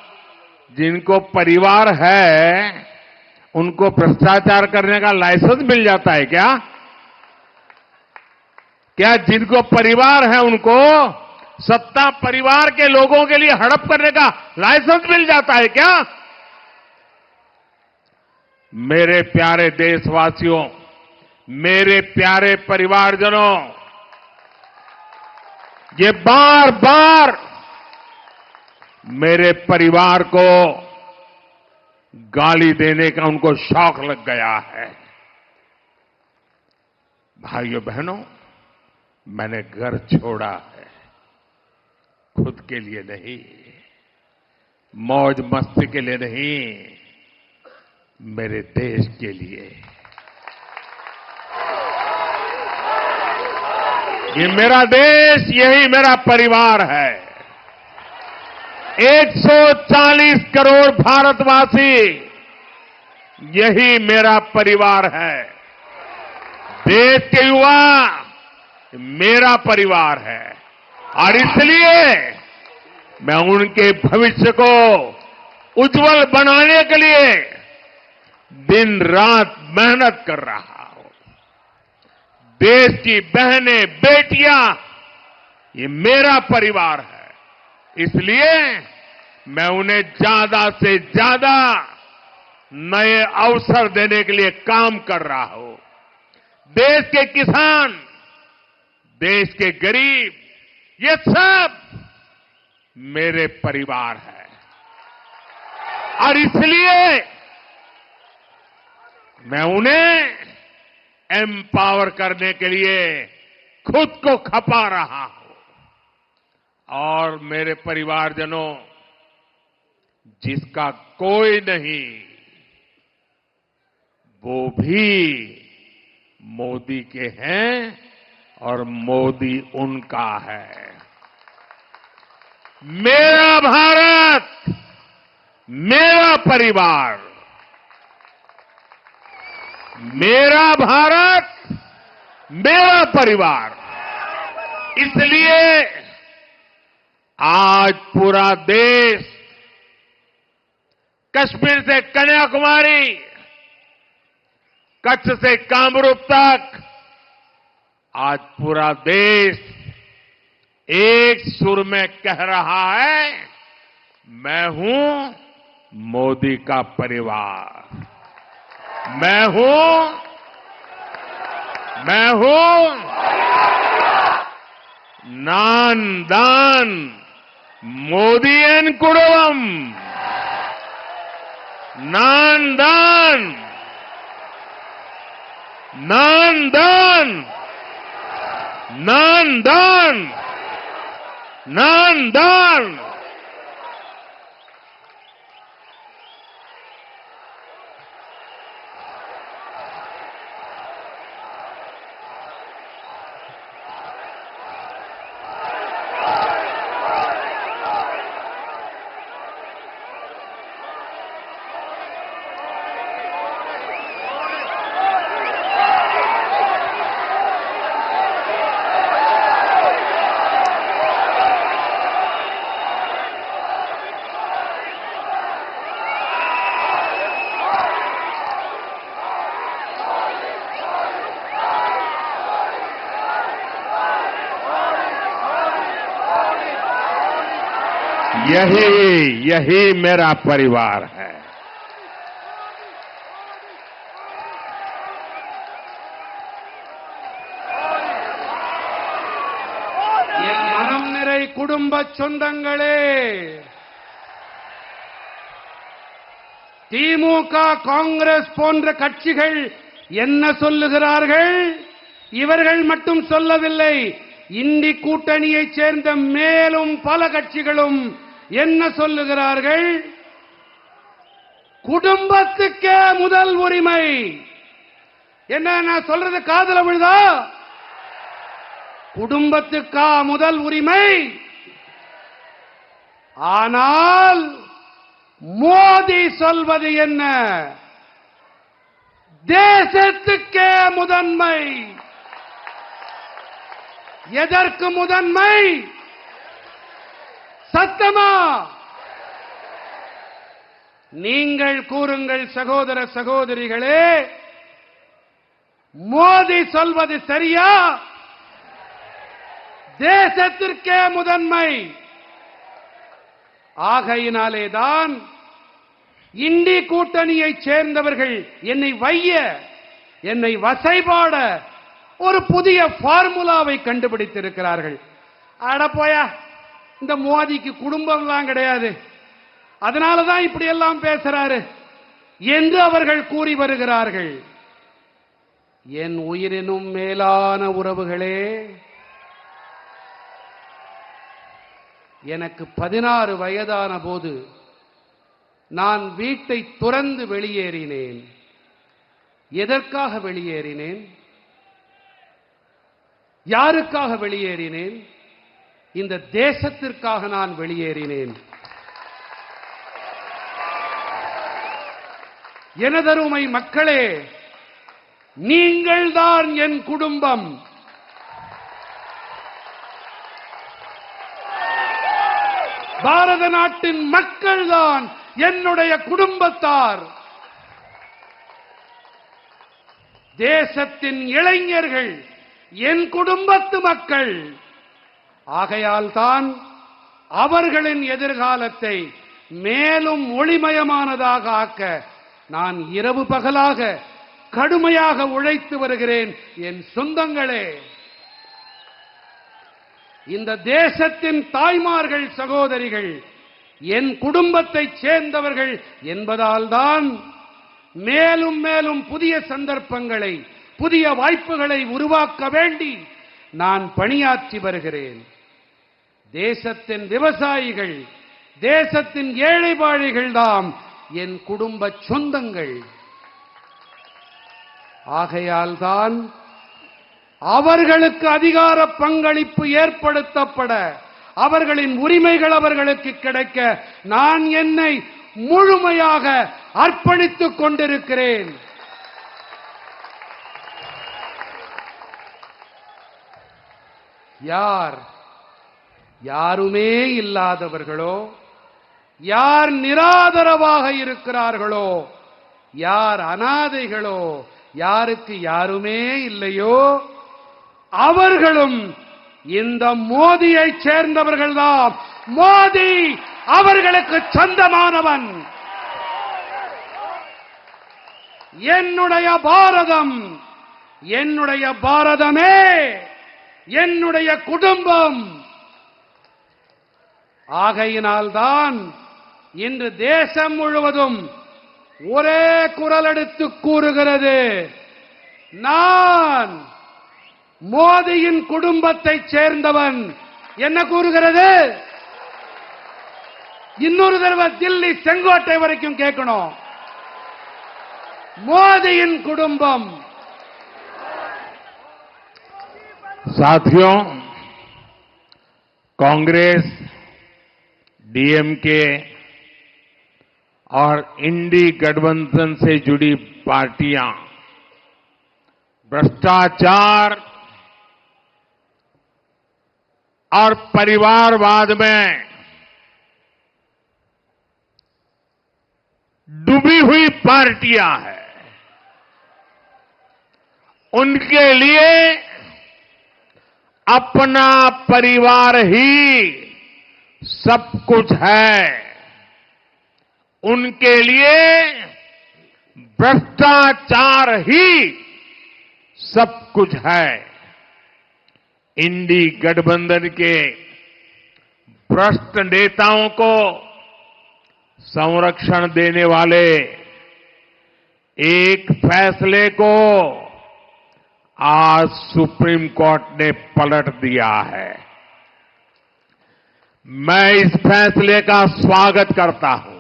जिनको परिवार है उनको भ्रष्टाचार करने का लाइसेंस मिल जाता है क्या? क्या जिनको परिवार है उनको सत्ता परिवार के लोगों के लिए हड़प करने का लाइसेंस मिल जाता है क्या? मेरे प्यारे देशवासियों, मेरे प्यारे परिवारजनों, ये बार बार मेरे परिवार को गाली देने का उनको शौक लग गया है। भाइयों बहनों, मैंने घर छोड़ा है, खुद के लिए नहीं, मौज मस्ती के लिए नहीं, मेरे देश के लिए। ये मेरा देश, यही मेरा परिवार है। 140 करोड़ भारतवासी, यही मेरा परिवार है। देश के युवा मेरा परिवार है और इसलिए मैं उनके भविष्य को उज्जवल बनाने के लिए दिन रात मेहनत कर रहा हूं। देश की बहनें, बेटियां, ये मेरा परिवार है, इसलिए मैं उन्हें ज्यादा से ज्यादा नए अवसर देने के लिए काम कर रहा हूं। देश के किसान, देश के गरीब, ये सब मेरे परिवार है और इसलिए मैं उन्हें एम्पावर करने के लिए खुद को खपा रहा हूं। और मेरे परिवारजनों, जिसका कोई नहीं वो भी मोदी के हैं और मोदी उनका है। मेरा भारत, मेरा परिवार, मेरा भारत, मेरा परिवार। इसलिए आज पूरा देश, कश्मीर से कन्याकुमारी, कच्छ से कामरूप तक, आज पूरा देश एक सुर में कह रहा है, मैं हूं मोदी का परिवार, मैं हूं नान दान मोदीयन कुडुंबम, नान दान, नान दान, नान दान, नान दान। यही मेरा परिवार है। என் மனம் நிறை குடும்ப சொந்தங்களே, திமுக, காங்கிரஸ் போன்ற கட்சிகள் என்ன சொல்லுகிறார்கள்? இவர்கள் மட்டும் சொல்லவில்லை, இந்தி கூட்டணியைச் சேர்ந்த மேலும் பல கட்சிகளும் என்ன சொல்லுகிறார்கள்? குடும்பத்துக்கே முதல் உரிமை. என்ன நான் சொல்றது காதுல விழுதா? குடும்பத்துக்கா முதல் உரிமை? ஆனால் மோடி சொல்வது என்ன? தேசத்துக்கே முதன்மை. எதற்கு முதன்மை? சத்தமா நீங்கள் கூறுங்கள் சகோதர சகோதரிகளே, மோடி சொல்வது சரியா? தேசத்திற்கே முதன்மை. ஆகையினாலேதான் இந்தி கூட்டணியைச் சேர்ந்தவர்கள் என்னை வைய, என்னை வசைபாட ஒரு புதிய பார்முலாவை கண்டுபிடித்திருக்கிறார்கள். அட போயா, இந்த மோதிக்கு குடும்பம்லாம் கிடையாது, அதனாலதான் இப்படி எல்லாம் பேசுறாரு என்று அவர்கள் கூறி வருகிறார்கள். என் உயிரினும் மேலான உறவுகளே, எனக்கு 16 வயதான போது நான் வீட்டை துறந்து வெளியேறினேன். எதற்காக வெளியேறினேன்? யாருக்காக வெளியேறினேன்? இந்த தேசத்திற்காக நான் வெளியேறினேன். எனதருமை மக்களே, நீங்கள்தான் என் குடும்பம். பாரத நாட்டின் மக்கள்தான் என்னுடைய குடும்பத்தார். தேசத்தின் இளைஞர்கள் என் குடும்பத்து மக்கள். ஆகையால் தான் அவர்களின் எதிர்காலத்தை மேலும் ஒளிமயமானதாக ஆக்க நான் இரவு பகலாக கடுமையாக உழைத்து வருகிறேன். என் சொந்தங்களே, இந்த தேசத்தின் தாய்மார்கள், சகோதரிகள் என் குடும்பத்தைச் சேர்ந்தவர்கள் என்பதால் தான் மேலும் மேலும் புதிய சந்தர்ப்பங்களை, புதிய வாய்ப்புகளை உருவாக்க வேண்டி நான் பணியாற்றி வருகிறேன். தேசத்தின் விவசாயிகள், தேசத்தின் ஏழை பாழைகள் தாம் என் குடும்ப சொந்தங்கள். ஆகையால் தான் அவர்களுக்கு அதிகார பங்களிப்பு ஏற்படுத்தப்பட, அவர்களின் உரிமைகள் அவர்களுக்கு கிடைக்க நான் என்னை முழுமையாக அர்ப்பணித்துக் கொண்டிருக்கிறேன். யாருமே இல்லாதவர்களோ, யார் நிராதரவாக இருக்கிறார்களோ, யார் அனாதைகளோ, யாருக்கு யாருமே இல்லையோ, அவர்களும் இந்த மோதியைச் சேர்ந்தவர்கள்தான். மோதி அவர்களுக்கு சொந்தமானவன். என்னுடைய பாரதம், என்னுடைய பாரதமே என்னுடைய குடும்பம். ஆகையினால்தான் இன்று தேசம் முழுவதும் ஒரே குரல் எடுத்து கூறுகிறது, நான் மோதியின் குடும்பத்தைச் சேர்ந்தவன். என்ன கூறுகிறது? இன்னொரு தடவை தில்லி செங்கோட்டை வரைக்கும் கேட்கணும். மோதியின் குடும்பம். साथियों, कांग्रेस, डीएमके और इंडी गठबंधन से जुड़ी पार्टियां भ्रष्टाचार और परिवारवाद में डूबी हुई पार्टियां हैं। उनके लिए अपना परिवार ही सब कुछ है। उनके लिए भ्रष्टाचार ही सब कुछ है। इंडी गठबंधन के भ्रष्ट नेताओं को संरक्षण देने वाले एक फैसले को आज सुप्रीम कोर्ट ने पलट दिया है। मैं इस फैसले का स्वागत करता हूं।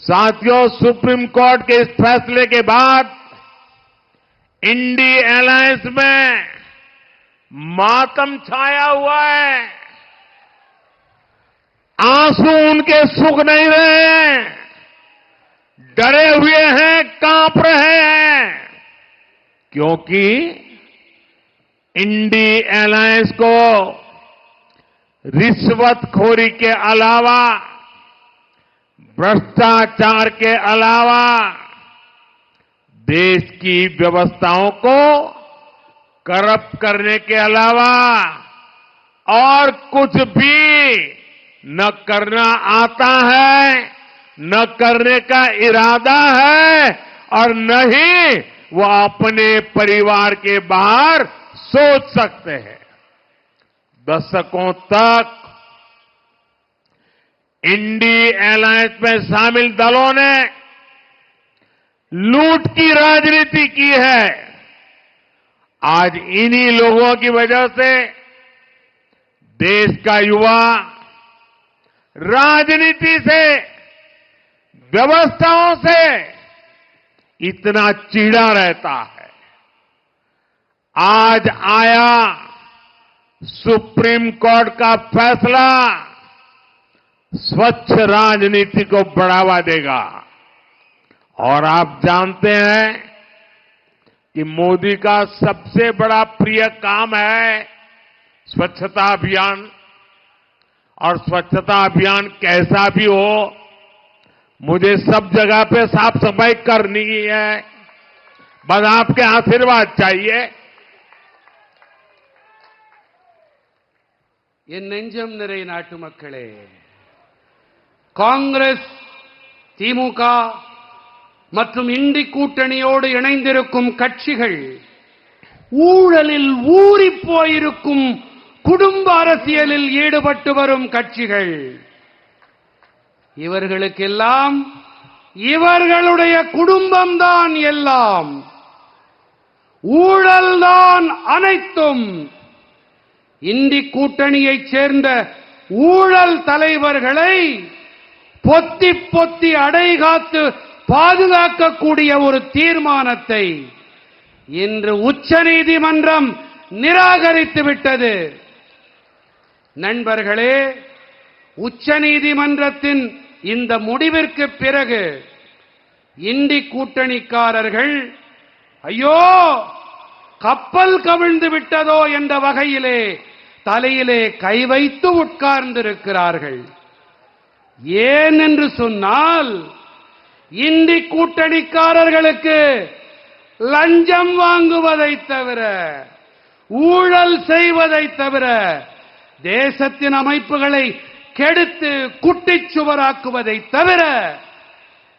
साथियों, सुप्रीम कोर्ट के इस फैसले के बाद इंडी अलायंस में मातम छाया हुआ है। आंसू उनके सूख नहीं रहे हैं, डरे हुए हैं, कांप रहे हैं, क्योंकि इंडी अलायंस को रिश्वतखोरी के अलावा, भ्रष्टाचार के अलावा देश की व्यवस्थाओं को करप्ट करने के अलावा और कुछ भी न करना आता है, न करने का इरादा है, और न ही वो अपने परिवार के बाहर सोच सकते हैं। दशकों तक इंडी अलायंस में शामिल दलों ने लूट की राजनीति की है। आज इन्हीं लोगों की वजह से देश का युवा राजनीति से, व्यवस्थाओं से इतना चिढ़ा रहता है। आज आया सुप्रीम कोर्ट का फैसला स्वच्छ राजनीति को बढ़ावा देगा। और आप जानते हैं कि मोदी का सबसे बड़ा प्रिय काम है स्वच्छता अभियान। और स्वच्छता अभियान कैसा भी हो, मुझे सब जगह पे साफ सफाई करनी ही है। बस आपके आशीर्वाद चाहिए। என் நெஞ்சம் நிறை நாட்டு மக்களே, காங்கிரஸ், திமுக மற்றும் இண்டி கூட்டணியோடு இணைந்திருக்கும் கட்சிகள் ஊழலில் ஊறிப் போயிருக்கும் குடும்ப அரசியலில் ஈடுபட்டு வரும் கட்சிகள். இவர்களுக்கெல்லாம் இவர்களுடைய குடும்பம்தான் எல்லாம், ஊழல்தான் அனைத்தும். இந்தி கூட்டணியைச் சேர்ந்த ஊழல் தலைவர்களை பொத்தி பொத்தி அடைகாத்து பாதுகாக்கக்கூடிய ஒரு தீர்மானத்தை இன்று உச்சநீதிமன்றம் நிராகரித்து விட்டது. நண்பர்களே, உச்சநீதிமன்றத்தின் இந்த முடிவிற்கு பிறகு இந்தி கூட்டணிக்காரர்கள் ஐயோ கப்பல் கவிழ்ந்து விட்டதோ என்ற வகையிலே தலையிலே கை வைத்து உட்கார்ந்திருக்கிறார்கள். ஏன் என்று சொன்னால், இந்தி கூட்டணிக்காரர்களுக்கு லஞ்சம் வாங்குவதை தவிர, ஊழல் செய்வதை தவிர, தேசத்தின் அமைப்புகளை கெடுத்து குட்டிச்சுவராக்குவதை தவிர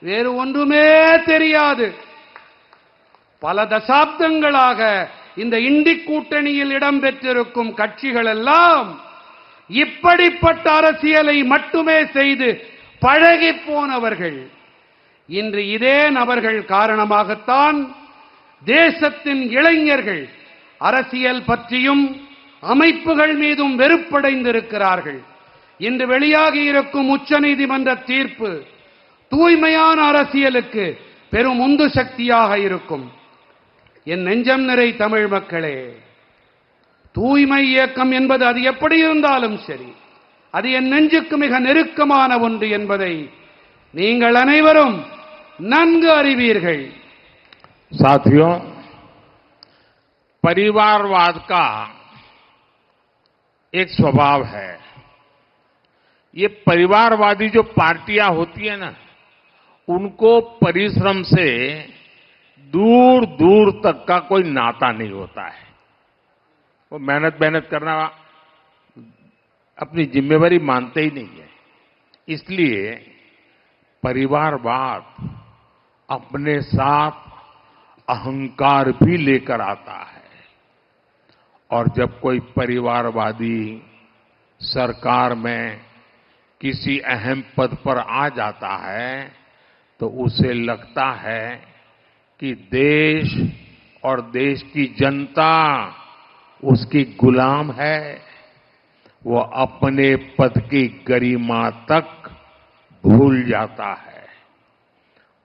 வேறு ஒன்றுமே தெரியாது. பல தசாப்தங்களாக இந்த இந்தி கூட்டணியில் இடம்பெற்றிருக்கும் கட்சிகள் எல்லாம் இப்படிப்பட்ட அரசியலை மட்டுமே செய்து பழகி போனவர்கள். இன்று இதே நபர்கள் காரணமாகத்தான் தேசத்தின் இளைஞர்கள் அரசியல் பற்றியும் அமைப்புகள் மீதும் வெறுப்படைந்திருக்கிறார்கள். இன்று வெளியாகி இருக்கும் உச்சநீதிமன்ற தீர்ப்பு தூய்மையான அரசியலுக்கு பெரும் உந்து சக்தியாக இருக்கும். என் நெஞ்சம் நிறை தமிழ் மக்களே, தூய்மை இயக்கம் என்பது அது எப்படி இருந்தாலும் சரி, அது என் நெஞ்சுக்கு மிக நெருக்கமான ஒன்று என்பதை நீங்கள் அனைவரும் நன்கு அறிவீர்கள். साथियों, परिवारवाद का एक स्वभाव है। ये परिवारवादी जो पार्टियां होती है ना, उनको परिश्रम से दूर दूर तक का कोई नाता नहीं होता है। वो मेहनत करना अपनी जिम्मेवारी मानते ही नहीं है। इसलिए परिवारवाद अपने साथ अहंकार भी लेकर आता है। और जब कोई परिवारवादी सरकार में किसी अहम पद पर आ जाता है तो उसे लगता है कि देश और देश की जनता उसकी गुलाम है। वो अपने पद की गरिमा तक भूल जाता है।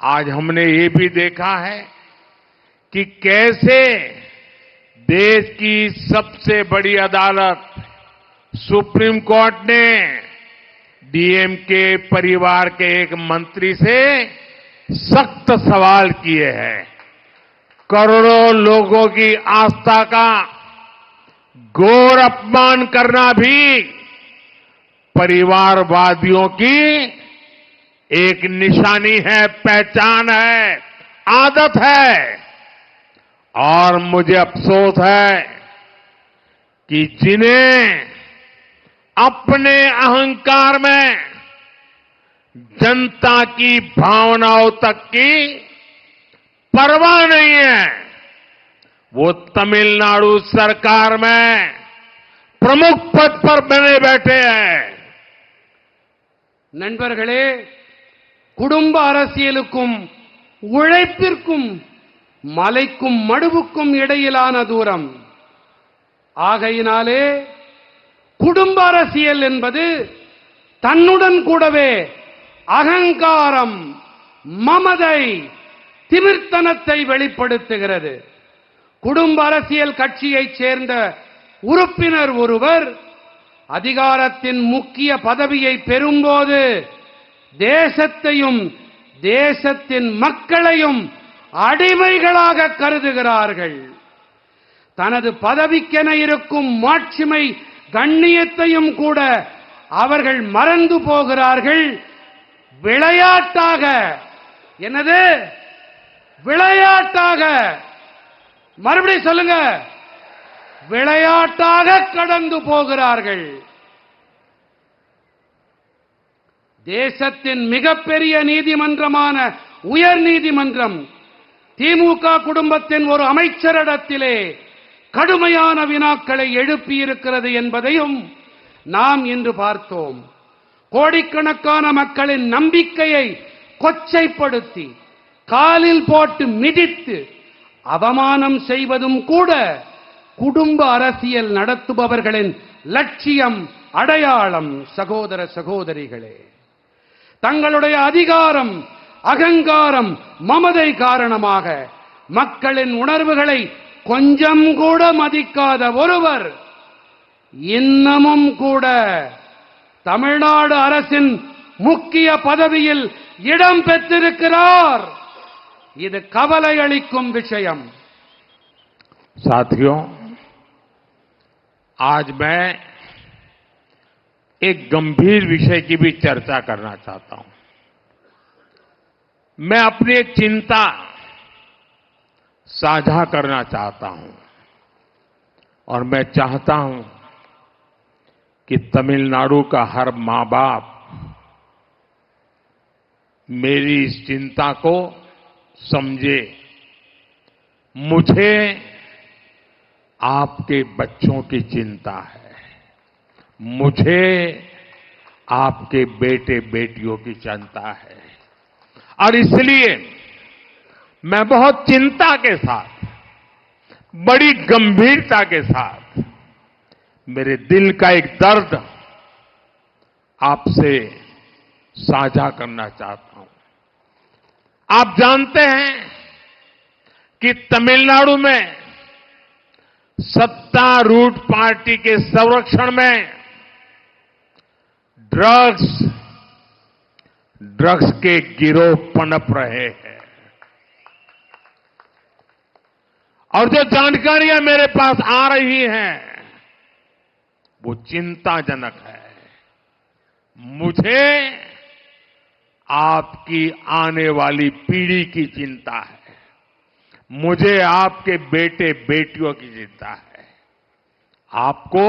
आज हमने ये भी देखा है कि कैसे देश की सबसे बड़ी अदालत सुप्रीम कोर्ट ने डीएमके परिवार के एक मंत्री से सख्त सवाल किए हैं। करोड़ों लोगों की आस्था का घोर अपमान करना भी परिवारवादियों की एक निशानी है, पहचान है, आदत है। और मुझे अफसोस है कि जिन्हें अपने अहंकार में जनता की भावनाओं तक की परवाह नहीं है, वो तमिलनाडु सरकार में प्रमुख पद पर बने बैठे हैं। நண்பர்களே, குடும்ப அரசியலுக்கும் உழைப்பிற்கும் மலைக்கும் மடுவுக்கும் இடையிலான தூரம். ஆகையினாலே குடும்ப அரசியல் என்பது தன்னுடன் கூடவே அகங்காரம், மமதை, திமிர்த்தனத்தை வெளிப்படுத்துகிறது. குடும்ப அரசியல் கட்சியைச் சேர்ந்த உறுப்பினர் ஒருவர் அதிகாரத்தின் முக்கிய பதவியை பெறும்போது தேசத்தையும் தேசத்தின் மக்களையும் அடிமைகளாக கருதுகிறார்கள். தனது பதவிக்கென இருக்கும் மாட்சிமை கண்ணியத்தையும் கூட அவர்கள் மறந்து போகிறார்கள். விளையாட்டாக, என்னது விளையாட்டாக, மறுபடியும் சொல்லுங்க, விளையாட்டாக கடந்து போகிறார்கள். தேசத்தின் மிகப்பெரிய நீதிமன்றமான உயர் நீதிமன்றம் திமுக குடும்பத்தின் ஒரு அமைச்சரிடத்திலே கடுமையான வினாக்களை எழுப்பியிருக்கிறது என்பதையும் நாம் இன்று பார்த்தோம். கோடிக்கணக்கான மக்களின் நம்பிக்கையை கொச்சைப்படுத்தி காலில் போட்டு மிதித்து அவமானம் செய்வதும் கூட குடும்ப அரசியல் நடத்துபவர்களின் லட்சியம், அடையாளம். சகோதர சகோதரிகளே, தங்களுடைய அதிகாரம், அகங்காரம், மமதை காரணமாக மக்களின் உணர்வுகளை கொஞ்சம் கூட மதிக்காத ஒருவர் இன்னமும் கூட தமிழ்நாடு அரசின் முக்கிய பதவியில் இடம் பெற்றிருக்கிறார். இது கவலை அளிக்கும் விஷயம். साथियों, आज मैं एक गंभीर विषय की भी चर्चा करना चाहता हूं। मैं अपनी एक चिंता साझा करना चाहता हूं और मैं चाहता हूं कि तमिलनाडु का हर मां बाप मेरी इस चिंता को समझे। मुझे आपके बच्चों की चिंता है, मुझे आपके बेटे बेटियों की चिंता है और इसलिए मैं बहुत चिंता के साथ, बड़ी गंभीरता के साथ मेरे दिल का एक दर्द आपसे साझा करना चाहता हूं। आप जानते हैं कि तमिलनाडु में सत्तारूढ़ पार्टी के संरक्षण में ड्रग्स के गिरोह पनप रहे हैं और जो जानकारियां मेरे पास आ रही हैं वो चिंताजनक है। मुझे आपकी आने वाली पीढ़ी की चिंता है, मुझे आपके बेटे बेटियों की चिंता है। आपको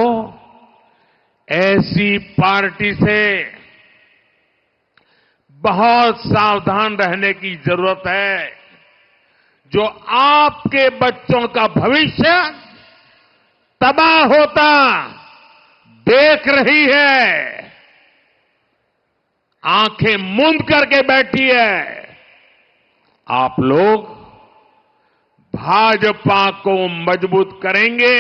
ऐसी पार्टी से बहुत सावधान रहने की जरूरत है जो आपके बच्चों का भविष्य तबाह होता देख रही है, आंखें मूंद करके बैठी है। आप लोग भाजपा को मजबूत करेंगे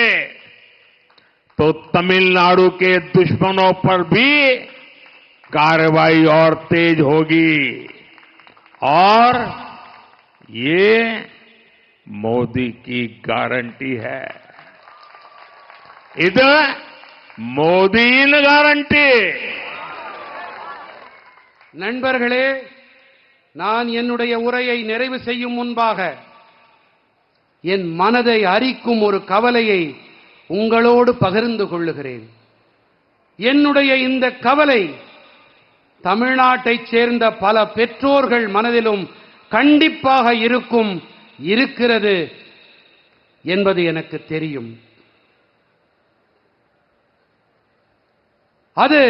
तो तमिलनाडु के दुश्मनों पर भी कार्रवाई और तेज होगी और ये मोदी की गारंटी है। इधर மோதியின் கேரண்டி. நண்பர்களே, நான் என்னுடைய உரையை நிறைவு செய்யும் முன்பாக என் மனதை அரிக்கும் ஒரு கவலையை உங்களோடு பகிர்ந்து கொள்ளுகிறேன். என்னுடைய இந்த கவலை தமிழ்நாட்டைச் சேர்ந்த பல பெற்றோர்கள் மனதிலும் கண்டிப்பாக இருக்கிறது என்பது எனக்கு தெரியும். அது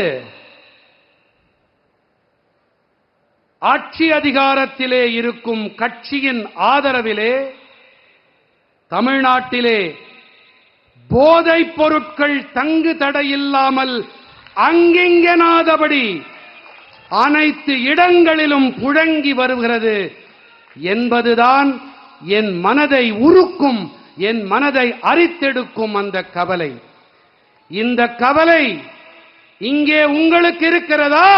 ஆட்சி அதிகாரத்திலே இருக்கும் கட்சியின் ஆதரவிலே தமிழ்நாட்டிலே போதைப் பொருட்கள் தங்கு தடையில்லாமல் அங்கிங்கெனாதபடி அனைத்து இடங்களிலும் புழங்கி வருகிறது என்பதுதான் என் மனதை உருக்கும், என் மனதை அரித்தெடுக்கும் அந்த கவலை. இந்த கவலை இங்கே உங்களுக்கு இருக்கிறதா?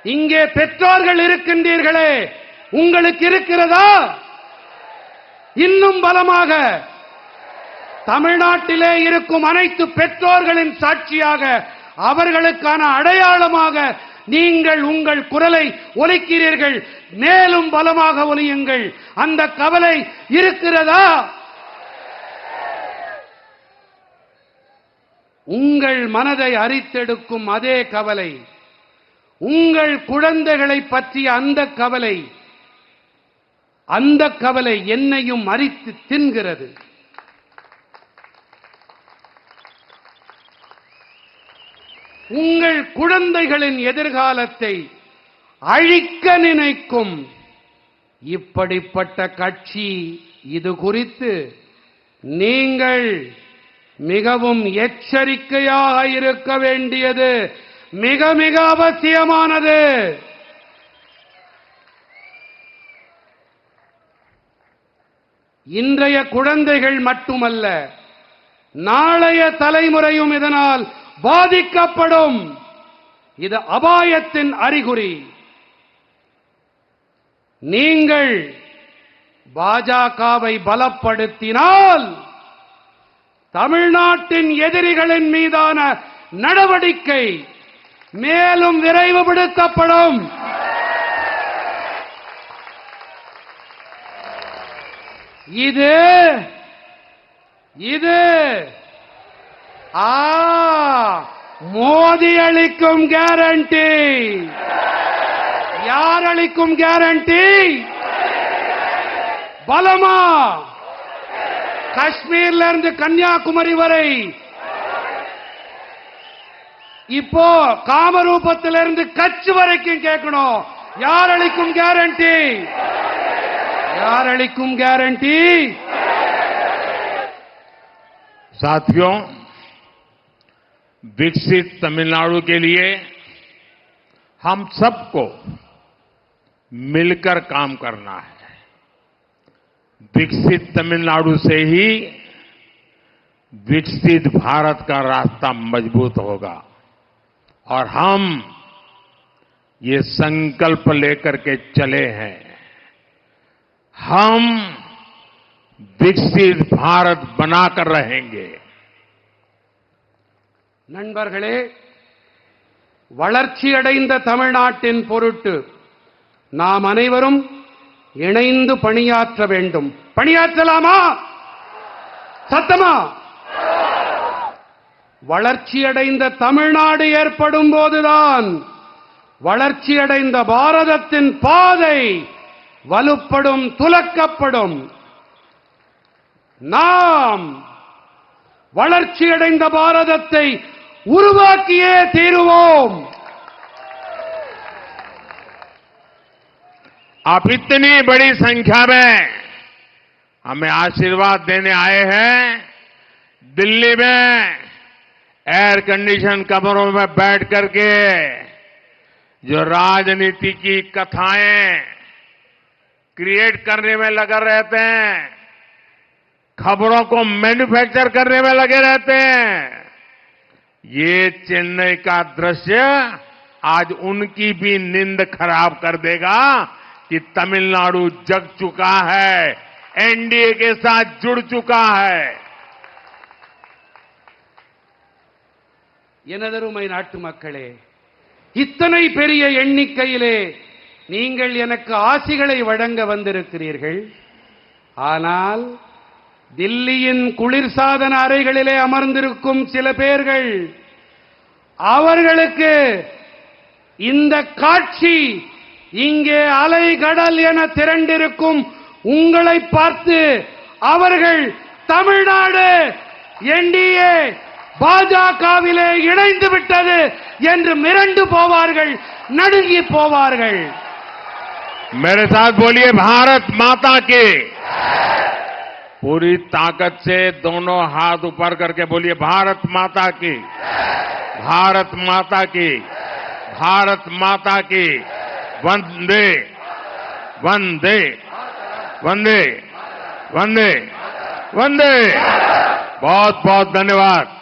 இங்கே பெற்றோர்கள் இருக்கின்றீர்களே, உங்களுக்கு இருக்கிறதா? இன்னும் பலமாக தமிழ்நாட்டிலே இருக்கும் அனைத்து பெற்றோர்களின் சாட்சியாக, அவர்களுக்கான அடையாளமாக நீங்கள் உங்கள் குரலை ஒலிக்கிறீர்கள். மேலும் பலமாக ஒலியுங்கள். அந்த கவலை இருக்கிறதா? உங்கள் மனதை அரித்தெடுக்கும் அதே கவலை, உங்கள் குழந்தைகளை பற்றிய அந்த கவலை என்னையும் அரித்து தின்கிறது. உங்கள் குழந்தைகளின் எதிர்காலத்தை அழிக்க நினைக்கும் இப்படிப்பட்ட கட்சி இது குறித்து நீங்கள் மிகவும் எச்சரிக்கையாக இருக்க வேண்டியது மிக மிக அவசியமானது. இன்றைய குழந்தைகள் மட்டுமல்ல, நாளைய தலைமுறையும் இதனால் பாதிக்கப்படும். இது அபாயத்தின் அறிகுறி. நீங்கள் பாஜகவை பலப்படுத்தினால் தமிழ்நாட்டின் எதிரிகளின் மீதான நடவடிக்கை மேலும் விரைவுபடுத்தப்படும். இது மோடி அளிக்கும் கேரண்டி. யார் அளிக்கும் கேரண்டி? பலமா? காஷ்மீர்ல இருந்து கன்னியாகுமரி வரை, இப்போ காமரூபத்திலிருந்து கட்ச் வரைக்கும் கேட்கணும். யார் அளிக்கும் கேரண்டி? யார் அளிக்கும் கேரண்டி? साथियों, विकसित तमिलनाडु के लिए हम सबको मिलकर काम करना है। विकसित तमिलनाडु से ही विकसित भारत का रास्ता मजबूत होगा और हम ये संकल्प लेकर के चले हैं। हम विकसित भारत बनाकर रहेंगे. நண்பர்களே, வளர்ச்சியடைந்த தமிழ்நாட்டின் பொருட்டு நாம் அனைவரும் இணைந்து பணியாற்ற வேண்டும். பணியாற்றலாமா? சத்தமா? வளர்ச்சியடைந்த தமிழ்நாடு ஏற்படும் போதுதான் வளர்ச்சியடைந்த பாரதத்தின் பாதை வலுப்படும், துலக்கப்படும். நாம் வளர்ச்சியடைந்த பாரதத்தை உருவாக்கியே தீருவோம். आप इतनी बड़ी संख्या में हमें आशीर्वाद देने आए हैं. दिल्ली में एयर कंडीशन कमरों में बैठ करके जो राजनीति की कथाएं क्रिएट करने में लगे रहते हैं, खबरों को मैन्युफैक्चर करने में लगे रहते हैं, ये चेन्नई का दृश्य आज उनकी भी नींद खराब कर देगा कि तमिलनाडु जग चुका है, एनडीए के साथ जुड़ चुका है. எனதருமை நாட்டு மக்களே, இத்தனை பெரிய எண்ணிக்கையிலே நீங்கள் எனக்கு ஆசிகளை வழங்க வந்திருக்கிறீர்கள். ஆனால் தில்லியின் குளிர்சாதன அறைகளிலே அமர்ந்திருக்கும் சில பேர்கள், அவர்களுக்கு இந்த காட்சி இங்கே அலைகடல் என திரண்டிருக்கும் உங்களை பார்த்து அவர்கள் தமிழ்நாடு என்டிஏ பாஜகவிலே இணைந்து விட்டது என்று மிரண்டு போவார்கள், நடுங்கி போவார்கள். मेरे साथ बोलिए, भारत माता की. पूरी ताकत से दोनों हाथ ऊपर करके बोलिए, भारत माता की, भारत माता की, भारत माता की, वंदे वंदे वंदे वंदे वंदे। बहुत बहुत धन्यवाद।